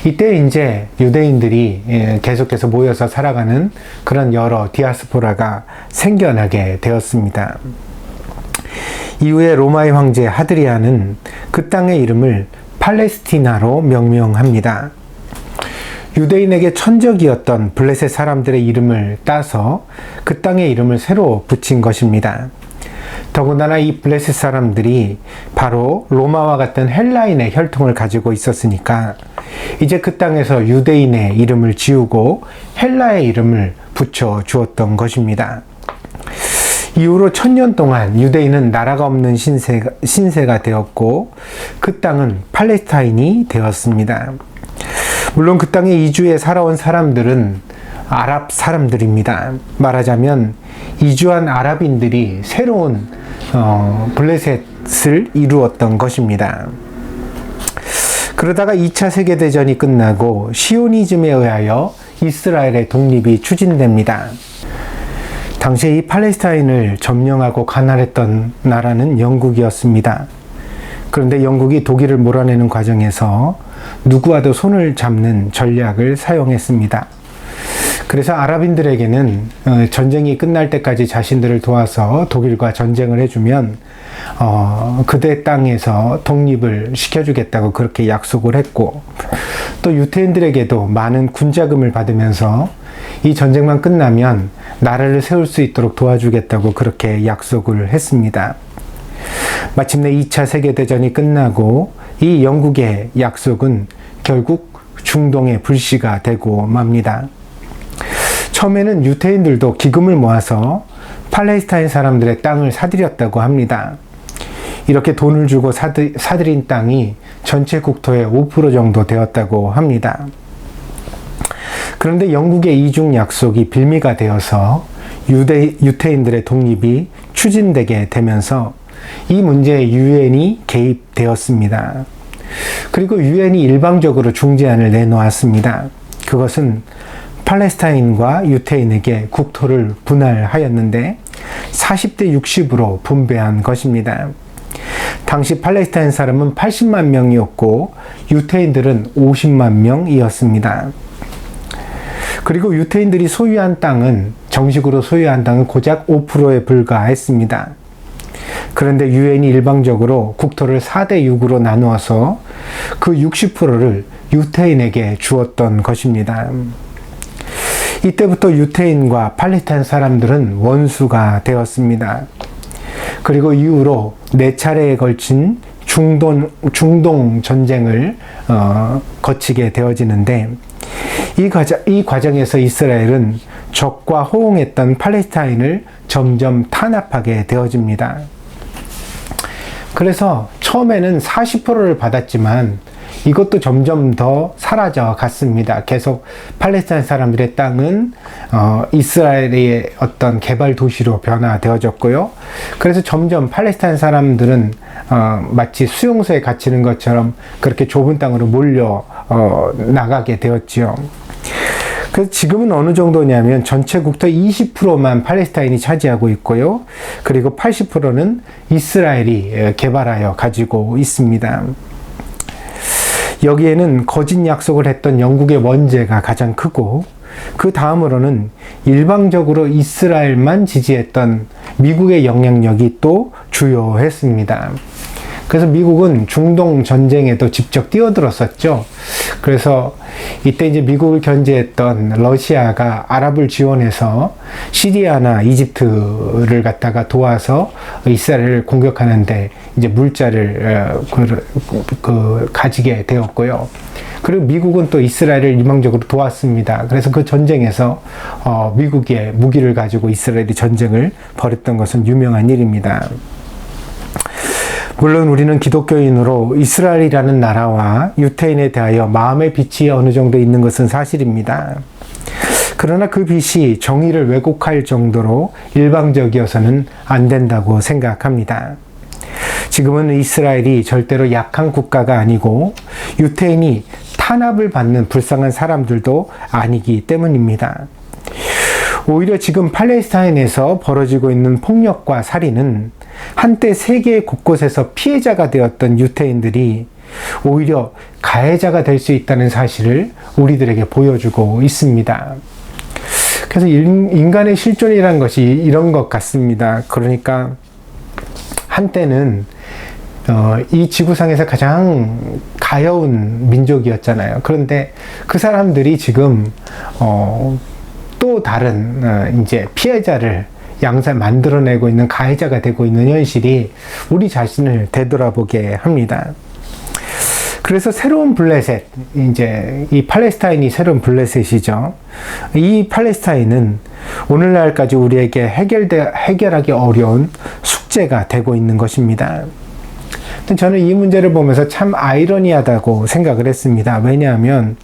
이때 이제 유대인들이 계속해서 모여서 살아가는 그런 여러 디아스포라가 생겨나게 되었습니다. 이후에 로마의 황제 하드리아는 그 땅의 이름을 팔레스티나로 명명합니다. 유대인에게 천적이었던 블레셋 사람들의 이름을 따서 그 땅의 이름을 새로 붙인 것입니다. 더군다나 이 블레셋 사람들이 바로 로마와 같은 헬라인의 혈통을 가지고 있었으니까 이제 그 땅에서 유대인의 이름을 지우고 헬라의 이름을 붙여 주었던 것입니다. 이후로 1000년 동안 유대인은 나라가 없는 신세가 되었고 그 땅은 팔레스타인이 되었습니다. 물론 그 땅에 이주해 살아온 사람들은 아랍 사람들입니다. 말하자면 이주한 아랍인들이 새로운 블레셋을 이루었던 것입니다. 그러다가 2차 세계대전이 끝나고 시오니즘에 의하여 이스라엘의 독립이 추진됩니다. 당시에 이 팔레스타인을 점령하고 관할했던 나라는 영국이었습니다. 그런데 영국이 독일을 몰아내는 과정에서 누구와도 손을 잡는 전략을 사용했습니다. 그래서 아랍인들에게는 전쟁이 끝날 때까지 자신들을 도와서 독일과 전쟁을 해주면 그대 땅에서 독립을 시켜주겠다고 그렇게 약속을 했고, 또 유태인들에게도 많은 군자금을 받으면서 이 전쟁만 끝나면 나라를 세울 수 있도록 도와주겠다고 그렇게 약속을 했습니다. 마침내 2차 세계대전이 끝나고 이 영국의 약속은 결국 중동의 불씨가 되고 맙니다. 처음에는 유태인들도 기금을 모아서 팔레스타인 사람들의 땅을 사들였다고 합니다. 이렇게 돈을 주고 사들인 땅이 전체 국토의 5% 정도 되었다고 합니다. 그런데 영국의 이중 약속이 빌미가 되어서 유태인들의 독립이 추진되게 되면서 이 문제에 유엔이 개입되었습니다. 그리고 유엔이 일방적으로 중재안을 내놓았습니다. 그것은 팔레스타인과 유태인에게 국토를 분할하였는데 40대 60으로 분배한 것입니다. 당시 팔레스타인 사람은 80만 명이었고 유태인들은 50만 명이었습니다. 그리고 유태인들이 정식으로 소유한 땅은 고작 5%에 불과했습니다. 그런데 유엔이 일방적으로 국토를 4대 6으로 나누어서 그 60%를 유태인에게 주었던 것입니다. 이때부터 유태인과 팔레스타인 사람들은 원수가 되었습니다. 그리고 이후로 4차례에 걸친 중동 전쟁을 거치게 되어지는데 이 과정에서 이스라엘은 적과 호응했던 팔레스타인을 점점 탄압하게 되어집니다. 그래서 처음에는 40%를 받았지만 이것도 점점 더 사라져 갔습니다. 계속 팔레스타인 사람들의 땅은 이스라엘의 어떤 개발 도시로 변화되어졌고요. 그래서 점점 팔레스타인 사람들은 마치 수용소에 갇히는 것처럼 그렇게 좁은 땅으로 몰려 나가게 되었지요. 그래서 지금은 어느 정도냐면 전체 국토 20%만 팔레스타인이 차지하고 있고요. 그리고 80%는 이스라엘이 개발하여 가지고 있습니다. 여기에는 거짓 약속을 했던 영국의 원죄가 가장 크고, 그 다음으로는 일방적으로 이스라엘만 지지했던 미국의 영향력이 또 주요했습니다. 그래서 미국은 중동 전쟁에도 직접 뛰어들었었죠. 그래서 이때 이제 미국을 견제했던 러시아가 아랍을 지원해서 시리아나 이집트를 갖다가 도와서 이스라엘을 공격하는데 이제 물자를 가지게 되었고요. 그리고 미국은 또 이스라엘을 일방적으로 도왔습니다. 그래서 그 전쟁에서 미국의 무기를 가지고 이스라엘이 전쟁을 벌였던 것은 유명한 일입니다. 물론 우리는 기독교인으로 이스라엘이라는 나라와 유태인에 대하여 마음의 빛이 어느 정도 있는 것은 사실입니다. 그러나 그 빛이 정의를 왜곡할 정도로 일방적이어서는 안 된다고 생각합니다. 지금은 이스라엘이 절대로 약한 국가가 아니고 유태인이 탄압을 받는 불쌍한 사람들도 아니기 때문입니다. 오히려 지금 팔레스타인에서 벌어지고 있는 폭력과 살인은 한때 세계 곳곳에서 피해자가 되었던 유태인들이 오히려 가해자가 될 수 있다는 사실을 우리들에게 보여주고 있습니다. 그래서 인간의 실존이라는 것이 이런 것 같습니다. 그러니까 한때는 이 지구상에서 가장 가여운 민족이었잖아요. 그런데 그 사람들이 지금 또 다른 이제 피해자를 만들어내고 있는 가해자가 되고 있는 현실이 우리 자신을 되돌아보게 합니다. 그래서 새로운 블레셋, 이제 이 팔레스타인이 새로운 블레셋이죠. 이 팔레스타인은 오늘날까지 우리에게 해결하기 어려운 숙제가 되고 있는 것입니다. 저는 이 문제를 보면서 참 아이러니하다고 생각을 했습니다. 왜냐하면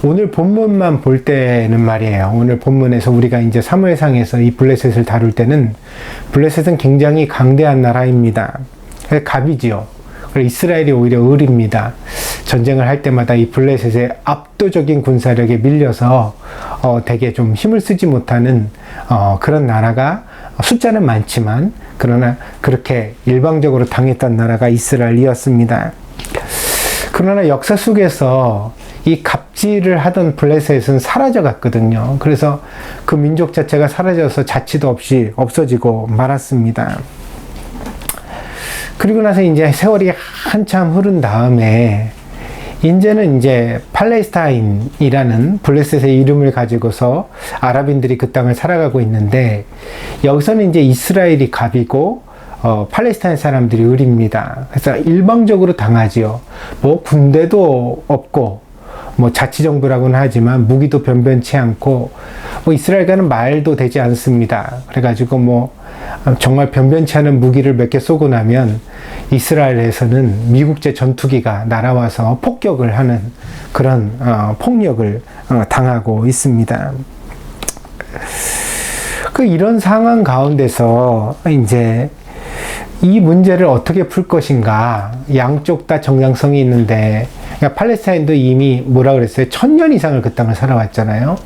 오늘 본문만 볼 때는 말이에요. 오늘 본문에서 우리가 이제 사무엘상에서 이 블레셋을 다룰 때는 블레셋은 굉장히 강대한 나라입니다. 갑이지요. 이스라엘이 오히려 을입니다. 전쟁을 할 때마다 이 블레셋의 압도적인 군사력에 밀려서 되게 좀 힘을 쓰지 못하는 그런 나라가 숫자는 많지만 그러나 그렇게 일방적으로 당했던 나라가 이스라엘이었습니다. 그러나 역사 속에서 이 갑질을 하던 블레셋은 사라져 갔거든요. 그래서 그 민족 자체가 사라져서 자치도 없이 없어지고 말았습니다. 그리고 나서 이제 세월이 한참 흐른 다음에 이제는 이제 팔레스타인이라는 블레셋의 이름을 가지고서 아랍인들이 그 땅을 살아가고 있는데 여기서는 이제 이스라엘이 갑이고 팔레스타인 사람들이 을입니다. 그래서 일방적으로 당하지요. 뭐 군대도 없고 뭐 자치정부라고는 하지만 무기도 변변치 않고 뭐 이스라엘과는 말도 되지 않습니다. 그래가지고 뭐 정말 변변치 않은 무기를 몇 개 쏘고 나면 이스라엘에서는 미국제 전투기가 날아와서 폭격을 하는 그런 폭력을 당하고 있습니다. 이런 상황 가운데서 이제 이 문제를 어떻게 풀 것인가, 양쪽 다 정당성이 있는데, 그러니까 팔레스타인도 이미 뭐라 그랬어요? 1000년 이상을 그 땅을 살아왔잖아요.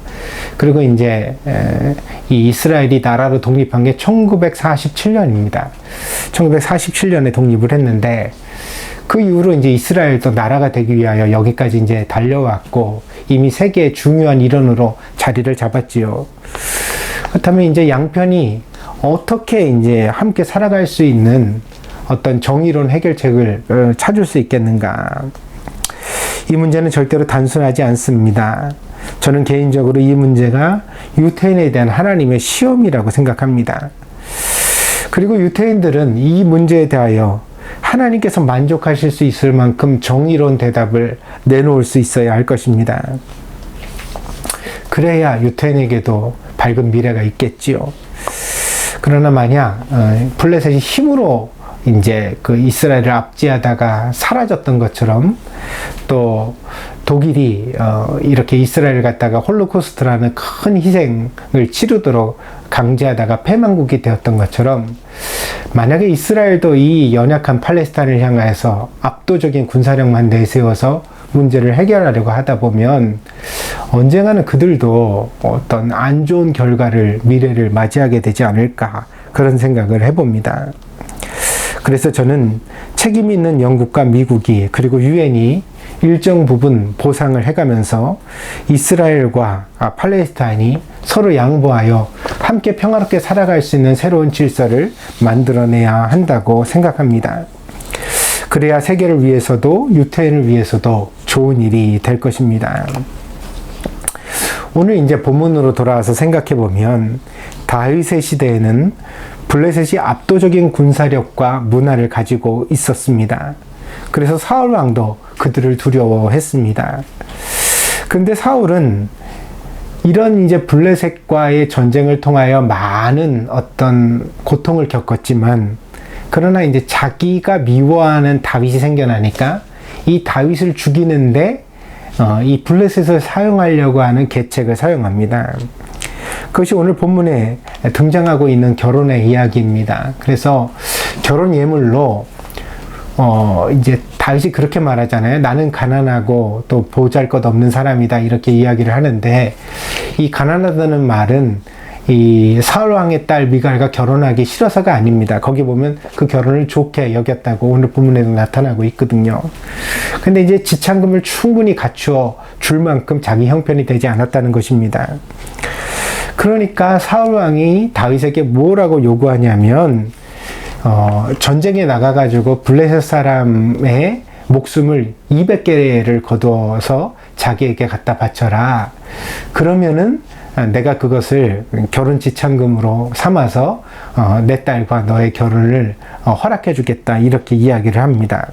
그리고 이제 이 이스라엘이 나라로 독립한 게 1947년입니다. 1947년에 독립을 했는데 그 이후로 이제 이스라엘도 나라가 되기 위하여 여기까지 이제 달려왔고 이미 세계의 중요한 일원으로 자리를 잡았지요. 그렇다면 이제 양편이 어떻게 이제 함께 살아갈 수 있는 어떤 정의로운 해결책을 찾을 수 있겠는가? 이 문제는 절대로 단순하지 않습니다. 저는 개인적으로 이 문제가 유태인에 대한 하나님의 시험이라고 생각합니다. 그리고 유태인들은 이 문제에 대하여 하나님께서 만족하실 수 있을 만큼 정의로운 대답을 내놓을 수 있어야 할 것입니다. 그래야 유태인에게도 밝은 미래가 있겠지요. 그러나 만약 블레셋이 힘으로 이제 그 이스라엘을 압제하다가 사라졌던 것처럼 또 독일이 이렇게 이스라엘을 갖다가 홀로코스트라는 큰 희생을 치르도록 강제하다가 패망국이 되었던 것처럼 만약에 이스라엘도 이 연약한 팔레스타인을 향해서 압도적인 군사력만 내세워서 문제를 해결하려고 하다 보면 언젠가는 그들도 어떤 안 좋은 결과를 미래를 맞이하게 되지 않을까 그런 생각을 해봅니다. 그래서 저는 책임 있는 영국과 미국이 그리고 유엔이 일정 부분 보상을 해가면서 이스라엘과 팔레스타인이 서로 양보하여 함께 평화롭게 살아갈 수 있는 새로운 질서를 만들어내야 한다고 생각합니다. 그래야 세계를 위해서도 유태인을 위해서도 좋은 일이 될 것입니다. 오늘 이제 본문으로 돌아와서 생각해 보면 다윗의 시대에는 블레셋이 압도적인 군사력과 문화를 가지고 있었습니다. 그래서 사울 왕도 그들을 두려워했습니다. 근데 사울은 이런 이제 블레셋과의 전쟁을 통하여 많은 어떤 고통을 겪었지만 그러나 이제 자기가 미워하는 다윗이 생겨나니까 이 다윗을 죽이는데 이 블레셋을 사용하려고 하는 계책을 사용합니다. 그것이 오늘 본문에 등장하고 있는 결혼의 이야기입니다. 그래서 결혼 예물로 이제 다윗이 그렇게 말하잖아요. 나는 가난하고 또 보잘것없는 사람이다 이렇게 이야기를 하는데 이 가난하다는 말은 이 사울 왕의 딸 미갈과 결혼하기 싫어서가 아닙니다. 거기 보면 그 결혼을 좋게 여겼다고 오늘 본문에도 나타나고 있거든요. 근데 이제 지참금을 충분히 갖추어 줄 만큼 자기 형편이 되지 않았다는 것입니다. 그러니까 사울 왕이 다윗에게 뭐라고 요구하냐면 전쟁에 나가가지고 블레셋 사람의 목숨을 200개를 거두어서 자기에게 갖다 바쳐라. 그러면은 내가 그것을 결혼 지참금으로 삼아서 내 딸과 너의 결혼을 허락해 주겠다 이렇게 이야기를 합니다.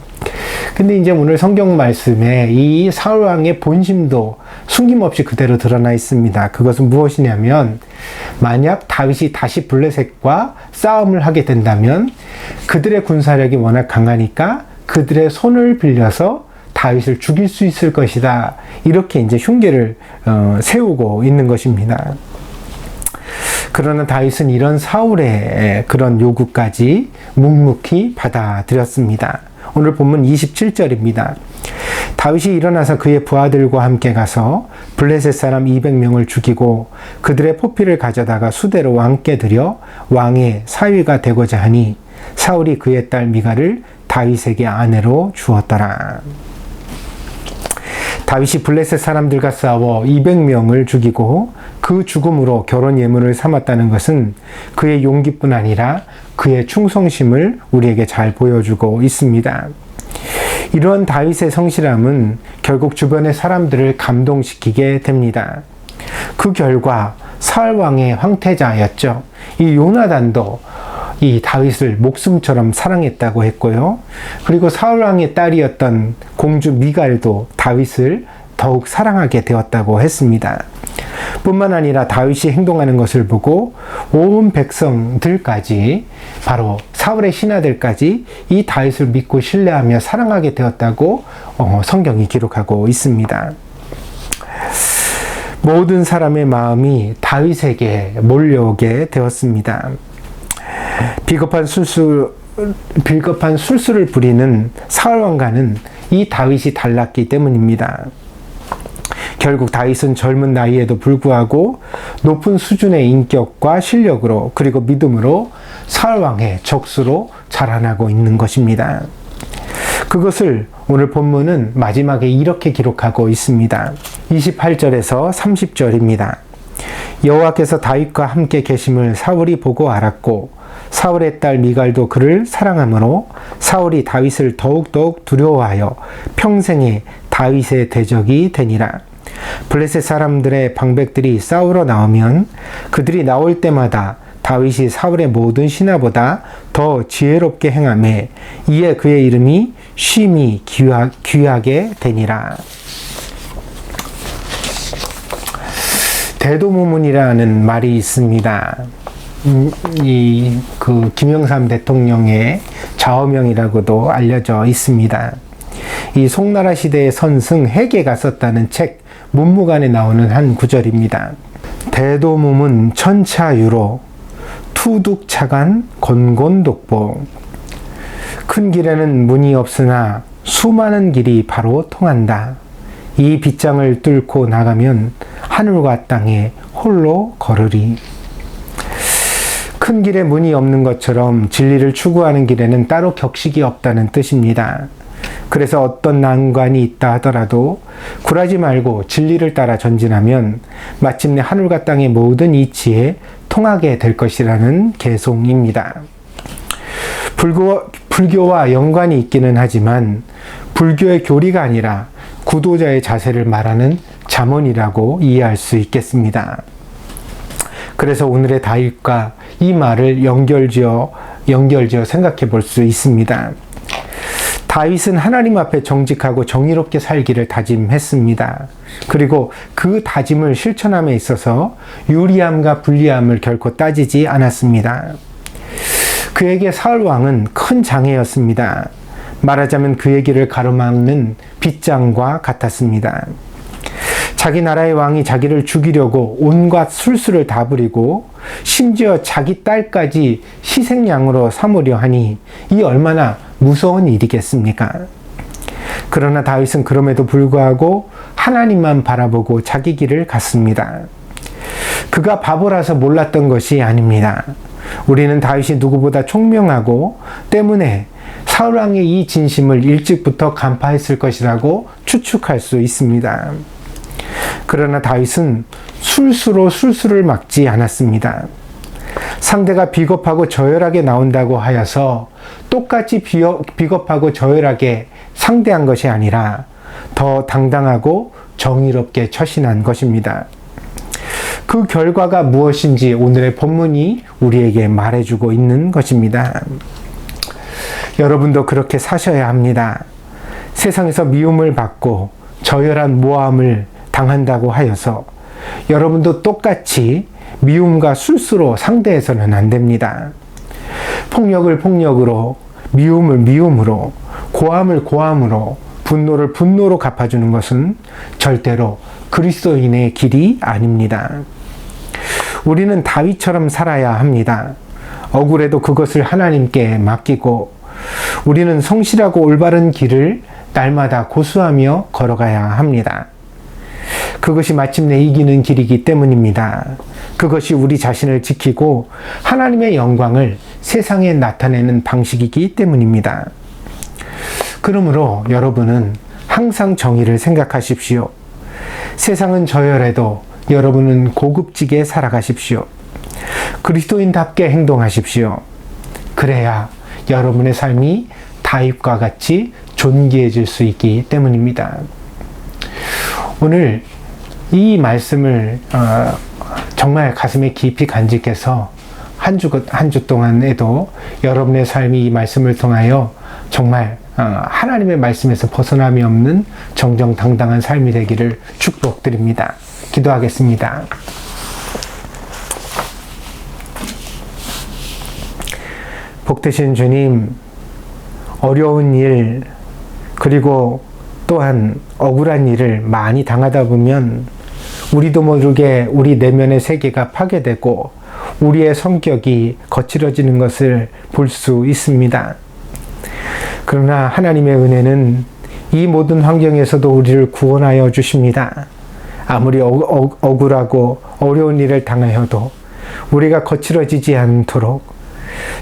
근데 이제 오늘 성경 말씀에 이 사울 왕의 본심도 숨김없이 그대로 드러나 있습니다. 그것은 무엇이냐면 만약 다윗이 다시 블레셋과 싸움을 하게 된다면 그들의 군사력이 워낙 강하니까 그들의 손을 빌려서 다윗을 죽일 수 있을 것이다. 이렇게 이제 흉계를 세우고 있는 것입니다. 그러나 다윗은 이런 사울의 그런 요구까지 묵묵히 받아들였습니다. 오늘 본문 27절입니다. 다윗이 일어나서 그의 부하들과 함께 가서 블레셋 사람 200명을 죽이고 그들의 포피를 가져다가 수대로 왕께 드려 왕의 사위가 되고자 하니 사울이 그의 딸 미갈을 다윗에게 아내로 주었더라. 다윗이 블레셋 사람들과 싸워 200명을 죽이고 그 죽음으로 결혼 예물을 삼았다는 것은 그의 용기뿐 아니라 그의 충성심을 우리에게 잘 보여주고 있습니다. 이러한 다윗의 성실함은 결국 주변의 사람들을 감동시키게 됩니다. 그 결과 사울 왕의 황태자였죠. 이 요나단도 이 다윗을 목숨처럼 사랑했다고 했고요. 그리고 사울 왕의 딸이었던 공주 미갈도 다윗을 더욱 사랑하게 되었다고 했습니다. 뿐만 아니라 다윗이 행동하는 것을 보고 온 백성들까지 바로 사울의 신하들까지 이 다윗을 믿고 신뢰하며 사랑하게 되었다고 성경이 기록하고 있습니다. 모든 사람의 마음이 다윗에게 몰려오게 되었습니다. 비겁한 술수를 부리는 사울 왕과는 이 다윗이 달랐기 때문입니다. 결국 다윗은 젊은 나이에도 불구하고 높은 수준의 인격과 실력으로 그리고 믿음으로 사울 왕의 적수로 자라나고 있는 것입니다. 그것을 오늘 본문은 마지막에 이렇게 기록하고 있습니다. 28절에서 30절입니다. 여호와께서 다윗과 함께 계심을 사울이 보고 알았고 사울의 딸 미갈도 그를 사랑하므로 사울이 다윗을 더욱더욱 두려워하여 평생에 다윗의 대적이 되니라. 블레셋 사람들의 방백들이 싸우러 나오면 그들이 나올 때마다 다윗이 사울의 모든 신하보다 더 지혜롭게 행하매 이에 그의 이름이 쉼이 귀하게 되니라. 대도무문이라는 말이 있습니다. 김영삼 대통령의 좌우명이라고도 알려져 있습니다. 이 송나라 시대의 선승 해계가 썼다는 책 문무관에 나오는 한 구절입니다. 대도문은 천차유로 투둑차간 곤곤독보. 큰 길에는 문이 없으나 수많은 길이 바로 통한다. 이 빗장을 뚫고 나가면 하늘과 땅에 홀로 걸으리. 큰 길에 문이 없는 것처럼 진리를 추구하는 길에는 따로 격식이 없다는 뜻입니다. 그래서 어떤 난관이 있다 하더라도 굴하지 말고 진리를 따라 전진하면 마침내 하늘과 땅의 모든 이치에 통하게 될 것이라는 개송입니다. 불교와 연관이 있기는 하지만 불교의 교리가 아니라 구도자의 자세를 말하는 잠언이라고 이해할 수 있겠습니다. 그래서 오늘의 다윗과 이 말을 연결지어 생각해 볼 수 있습니다. 다윗은 하나님 앞에 정직하고 정의롭게 살기를 다짐했습니다. 그리고 그 다짐을 실천함에 있어서 유리함과 불리함을 결코 따지지 않았습니다. 그에게 사울 왕은 큰 장애였습니다. 말하자면 그의 길을 가로막는 빗장과 같았습니다. 자기 나라의 왕이 자기를 죽이려고 온갖 술수를 다 부리고 심지어 자기 딸까지 희생양으로 삼으려 하니 이 얼마나 무서운 일이겠습니까? 그러나 다윗은 그럼에도 불구하고 하나님만 바라보고 자기 길을 갔습니다. 그가 바보라서 몰랐던 것이 아닙니다. 우리는 다윗이 누구보다 총명하고 때문에 사울 왕의 이 진심을 일찍부터 간파했을 것이라고 추측할 수 있습니다. 그러나 다윗은 술수로 술수를 막지 않았습니다. 상대가 비겁하고 저열하게 나온다고 하여서 똑같이 비겁하고 저열하게 상대한 것이 아니라 더 당당하고 정의롭게 처신한 것입니다. 그 결과가 무엇인지 오늘의 본문이 우리에게 말해주고 있는 것입니다. 여러분도 그렇게 사셔야 합니다. 세상에서 미움을 받고 저열한 모함을 당한다고 하여서 여러분도 똑같이 미움과 술수로 상대해서는 안 됩니다. 폭력을 폭력으로, 미움을 미움으로, 고함을 고함으로, 분노를 분노로 갚아주는 것은 절대로 그리스도인의 길이 아닙니다. 우리는 다윗처럼 살아야 합니다. 억울해도 그것을 하나님께 맡기고 우리는 성실하고 올바른 길을 날마다 고수하며 걸어가야 합니다. 그것이 마침내 이기는 길이기 때문입니다. 그것이 우리 자신을 지키고 하나님의 영광을 세상에 나타내는 방식이기 때문입니다. 그러므로 여러분은 항상 정의를 생각하십시오. 세상은 저열해도 여러분은 고급지게 살아가십시오. 그리스도인답게 행동하십시오. 그래야 여러분의 삶이 다윗과 같이 존귀해질 수 있기 때문입니다. 오늘 이 말씀을 정말 가슴에 깊이 간직해서 한 주 동안에도 여러분의 삶이 이 말씀을 통하여 정말 하나님의 말씀에서 벗어남이 없는 정정당당한 삶이 되기를 축복드립니다. 기도하겠습니다. 복되신 주님, 어려운 일 그리고 또한 억울한 일을 많이 당하다 보면 우리도 모르게 우리 내면의 세계가 파괴되고 우리의 성격이 거칠어지는 것을 볼 수 있습니다. 그러나 하나님의 은혜는 이 모든 환경에서도 우리를 구원하여 주십니다. 아무리 억울하고 어려운 일을 당하여도 우리가 거칠어지지 않도록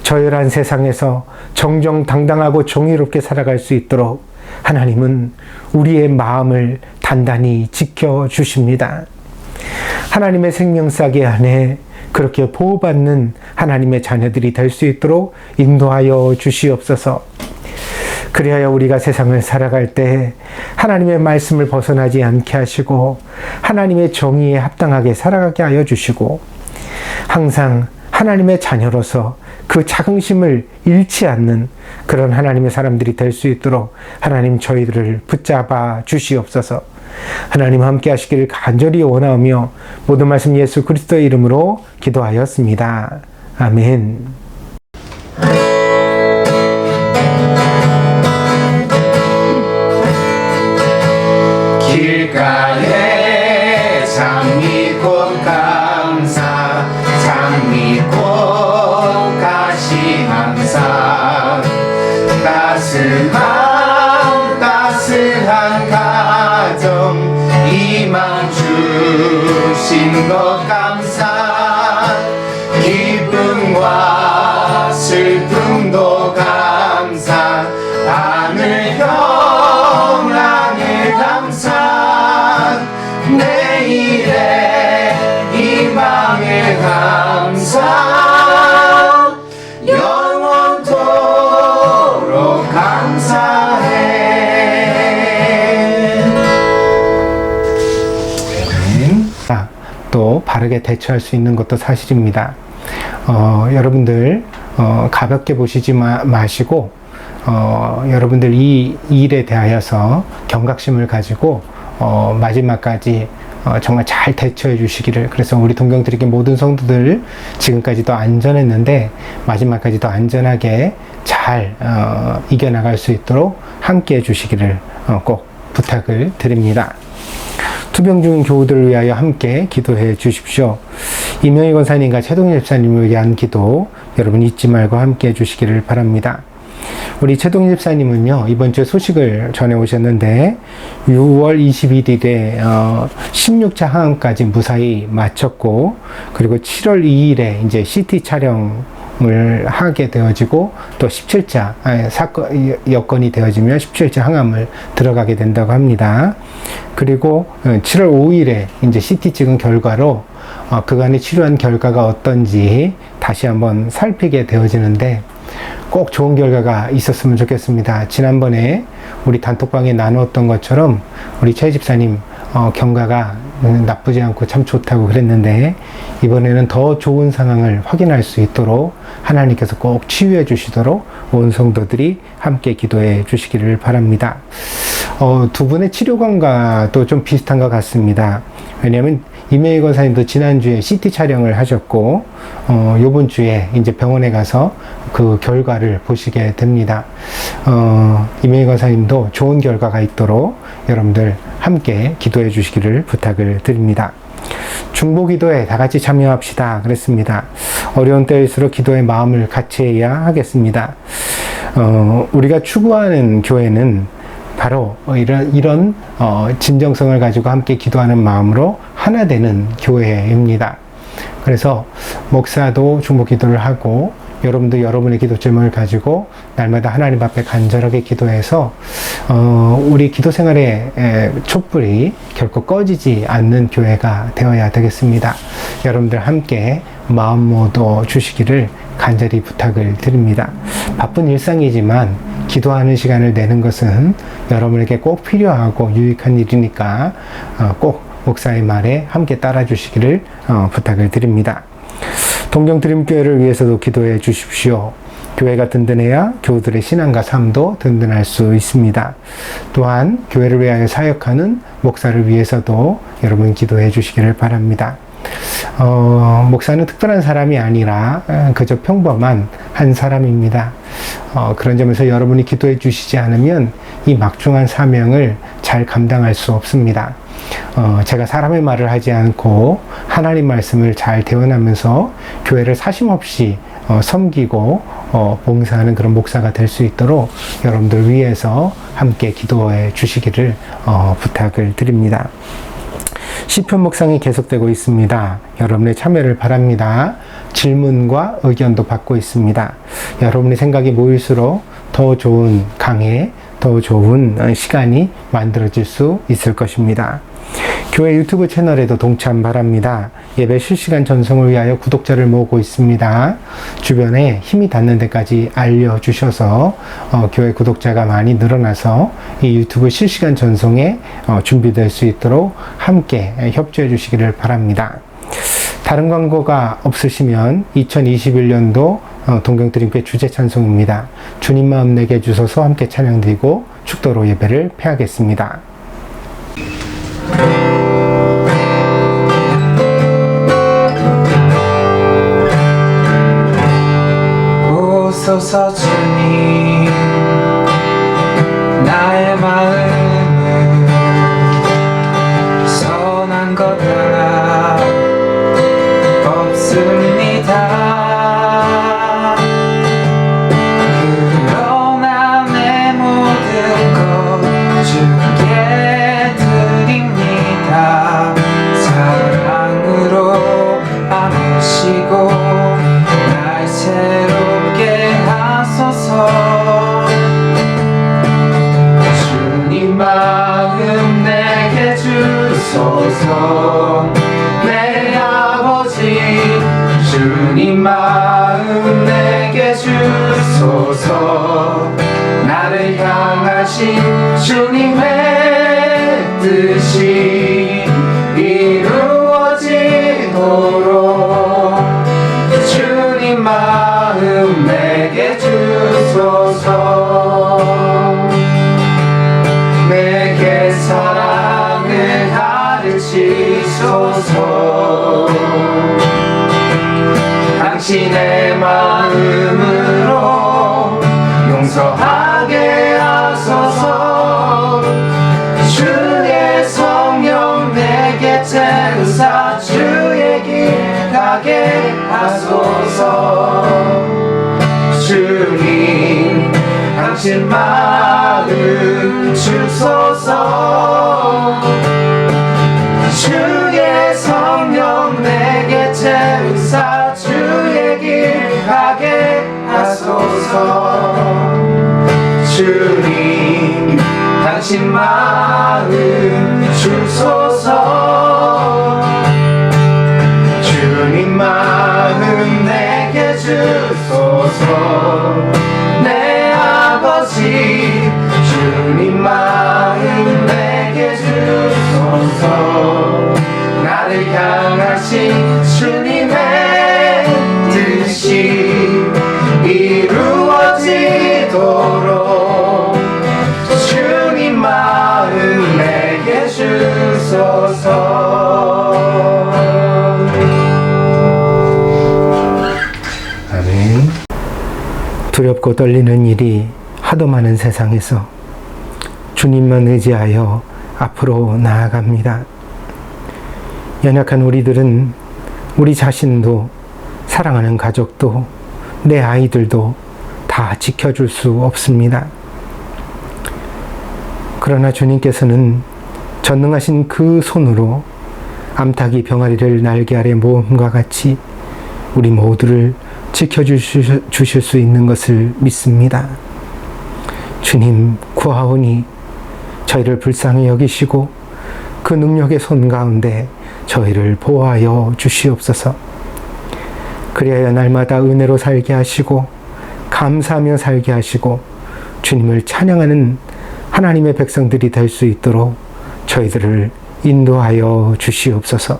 저열한 세상에서 정정당당하고 정의롭게 살아갈 수 있도록 하나님은 우리의 마음을 단단히 지켜주십니다. 하나님의 생명싸개 안에 그렇게 보호받는 하나님의 자녀들이 될 수 있도록 인도하여 주시옵소서. 그리하여 우리가 세상을 살아갈 때 하나님의 말씀을 벗어나지 않게 하시고 하나님의 정의에 합당하게 살아가게 하여 주시고 항상 하나님의 자녀로서 그 자긍심을 잃지 않는 그런 하나님의 사람들이 될 수 있도록 하나님 저희들을 붙잡아 주시옵소서. 하나님 함께 하시기를 간절히 원하오며 모든 말씀 예수 그리스도의 이름으로 기도하였습니다. 아멘. 길가에 장미꽃 감사 장미꽃 가시 항상 따스한 가정 희망 주신 것 감사 기쁨과 슬픔도 감사 하늘 평안을 감사 내일의 희망을 감사 영원토록 감사해. 또 바르게 대처할 수 있는 것도 사실입니다. 여러분들 가볍게 보시지 마시고 여러분들 이 일에 대하여서 경각심을 가지고 마지막까지 정말 잘 대처해 주시기를. 그래서 우리 동경드리기 모든 성도들 지금까지도 안전했는데 마지막까지도 안전하게 잘 이겨나갈 수 있도록 함께 해 주시기를 꼭 부탁을 드립니다. 투병 중인 교우들을 위하여 함께 기도해 주십시오. 이명희 권사님과 최동일 집사님을 위한 기도 여러분 잊지 말고 함께 해 주시기를 바랍니다. 우리 최동일 집사님은요, 이번 주에 소식을 전해 오셨는데 6월 21일에 16차 항암까지 무사히 마쳤고, 그리고 7월 2일에 이제 CT 촬영을 하게 되어지고, 또 17차 여건이 되어지면 17차 항암을 들어가게 된다고 합니다. 그리고 7월 5일에 이제 CT 찍은 결과로 그간의 치료한 결과가 어떤지 다시 한번 살피게 되어지는데, 꼭 좋은 결과가 있었으면 좋겠습니다. 지난번에 우리 단톡방에 나누었던 것처럼 우리 최 집사님 경과가 나쁘지 않고 참 좋다고 그랬는데, 이번에는 더 좋은 상황을 확인할 수 있도록 하나님께서 꼭 치유해 주시도록 온 성도들이 함께 기도해 주시기를 바랍니다. 두 분의 치료관과도 좀 비슷한 것 같습니다. 왜냐하면 이명희 권사님도 지난주에 CT 촬영을 하셨고, 요번 주에 이제 병원에 가서 그 결과를 보시게 됩니다. 이명희 권사님도 좋은 결과가 있도록 여러분들 함께 기도해 주시기를 부탁을 드립니다. 중보기도에 다 같이 참여합시다 그랬습니다. 어려운 때일수록 기도의 마음을 같이 해야 하겠습니다. 우리가 추구하는 교회는 바로 이런 진정성을 가지고 함께 기도하는 마음으로 하나 되는 교회입니다. 그래서 목사도 중보기도를 하고, 여러분도 여러분의 기도 제목을 가지고 날마다 하나님 앞에 간절하게 기도해서 우리 기도 생활의 촛불이 결코 꺼지지 않는 교회가 되어야 되겠습니다. 여러분들 함께 마음 모두 주시기를 간절히 부탁을 드립니다. 바쁜 일상이지만 기도하는 시간을 내는 것은 여러분에게 꼭 필요하고 유익한 일이니까 꼭 목사의 말에 함께 따라 주시기를 부탁을 드립니다. 동경드림교회를 위해서도 기도해 주십시오. 교회가 든든해야 교우들의 신앙과 삶도 든든할 수 있습니다. 또한 교회를 위하여 사역하는 목사를 위해서도 여러분 기도해 주시기를 바랍니다. 목사는 특별한 사람이 아니라 그저 평범한 한 사람입니다. 그런 점에서 여러분이 기도해 주시지 않으면 이 막중한 사명을 잘 감당할 수 없습니다. 제가 사람의 말을 하지 않고 하나님 말씀을 잘 대원하면서 교회를 사심없이 섬기고 봉사하는 그런 목사가 될 수 있도록 여러분들 위해서 함께 기도해 주시기를 부탁을 드립니다. 시편 묵상이 계속되고 있습니다. 여러분의 참여를 바랍니다. 질문과 의견도 받고 있습니다. 여러분의 생각이 모일수록 더 좋은 강해, 더 좋은 시간이 만들어질 수 있을 것입니다. 교회 유튜브 채널에도 동참 바랍니다. 예배 실시간 전송을 위하여 구독자를 모으고 있습니다. 주변에 힘이 닿는 데까지 알려주셔서 교회 구독자가 많이 늘어나서 이 유튜브 실시간 전송에 준비될 수 있도록 함께 협조해 주시기를 바랍니다. 다른 광고가 없으시면 2021년도 동경드림교회 주제 찬송입니다. 주님 마음 내게 주소서 함께 찬양드리고 축도로 예배를 폐하겠습니다. 오소서 주님 나의 마음을 있습니다. 그러나 내 모든 것 주께 드립니다. 사랑으로 안으시고 날 새롭게 하소서. 주님 마음 내게 주소서. 내 아버지 주님 마음 내게 주소서. 나를 향하신 주님의 뜻이 이루어지도록 주님 마음 내게 주소서. 내게 사랑을 가르치소서. 당신의 마음으로 용서하게 하소서. 주의 성령 내게 채우사 주의 길 가게 하소서. 주님 당신 마음 주소서. 주의 성령 내게 채우사 주의 길 가게 하소서. 주님 당신 마음 주소서. 주님 마음 내게 주소서. 내 아버지 주님 마음 내게 주소서. 나를 향하신 주님의 뜻이 이루어지도록 주님 마음 내게 주소서. 아멘. 두렵고 떨리는 일이 하도 많은 세상에서 주님만 의지하여 앞으로 나아갑니다. 연약한 우리들은 우리 자신도 사랑하는 가족도 내 아이들도 다 지켜줄 수 없습니다. 그러나 주님께서는 전능하신 그 손으로 암탉이 병아리를 날개 아래 모음과 같이 우리 모두를 지켜주실 수 있는 것을 믿습니다. 주님 구하오니 저희를 불쌍히 여기시고 그 능력의 손 가운데 저희를 보호하여 주시옵소서. 그리하여 날마다 은혜로 살게 하시고 감사하며 살게 하시고 주님을 찬양하는 하나님의 백성들이 될 수 있도록 저희들을 인도하여 주시옵소서.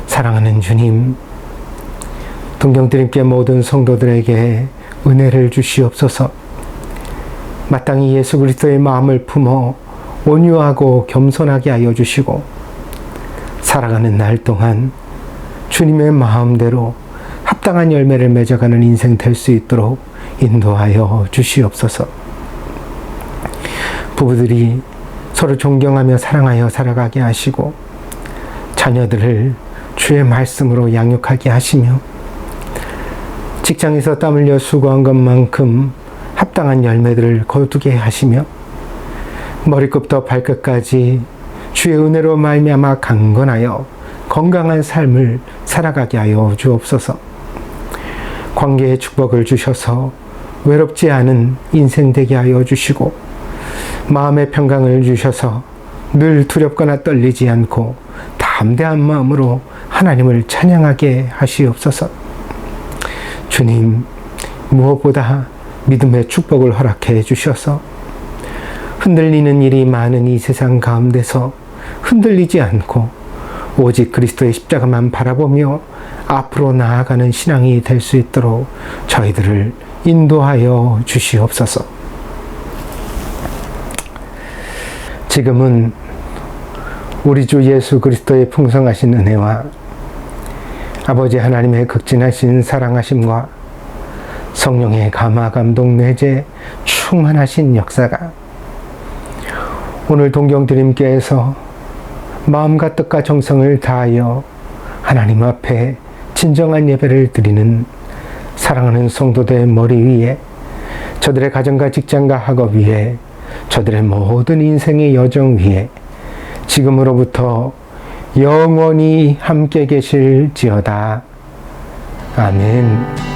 사랑하는 주님, 동경드림께 모든 성도들에게 은혜를 주시옵소서. 마땅히 예수 그리스도의 마음을 품어 온유하고 겸손하게 하여 주시고 살아가는 날 동안 주님의 마음대로 합당한 열매를 맺어가는 인생 될 수 있도록 인도하여 주시옵소서. 부부들이 서로 존경하며 사랑하여 살아가게 하시고 자녀들을 주의 말씀으로 양육하게 하시며 직장에서 땀 흘려 수고한 것만큼 합당한 열매들을 거두게 하시며 머리끝부터 발끝까지 주의 은혜로 말미암아 강건하여 건강한 삶을 살아가게 하여 주옵소서. 관계의 축복을 주셔서 외롭지 않은 인생 되게 하여 주시고 마음의 평강을 주셔서 늘 두렵거나 떨리지 않고 담대한 마음으로 하나님을 찬양하게 하시옵소서. 주님, 무엇보다 믿음의 축복을 허락해 주셔서 흔들리는 일이 많은 이 세상 가운데서 흔들리지 않고 오직 그리스도의 십자가만 바라보며 앞으로 나아가는 신앙이 될 수 있도록 저희들을 인도하여 주시옵소서. 지금은 우리 주 예수 그리스도의 풍성하신 은혜와 아버지 하나님의 극진하신 사랑하심과 성령의 감화 감동 내재 충만하신 역사가 오늘 동경드림교회에서 마음과 뜻과 정성을 다하여 하나님 앞에 진정한 예배를 드리는 사랑하는 성도들의 머리 위에, 저들의 가정과 직장과 학업 위에, 저들의 모든 인생의 여정 위에 지금으로부터 영원히 함께 계실지어다. 아멘.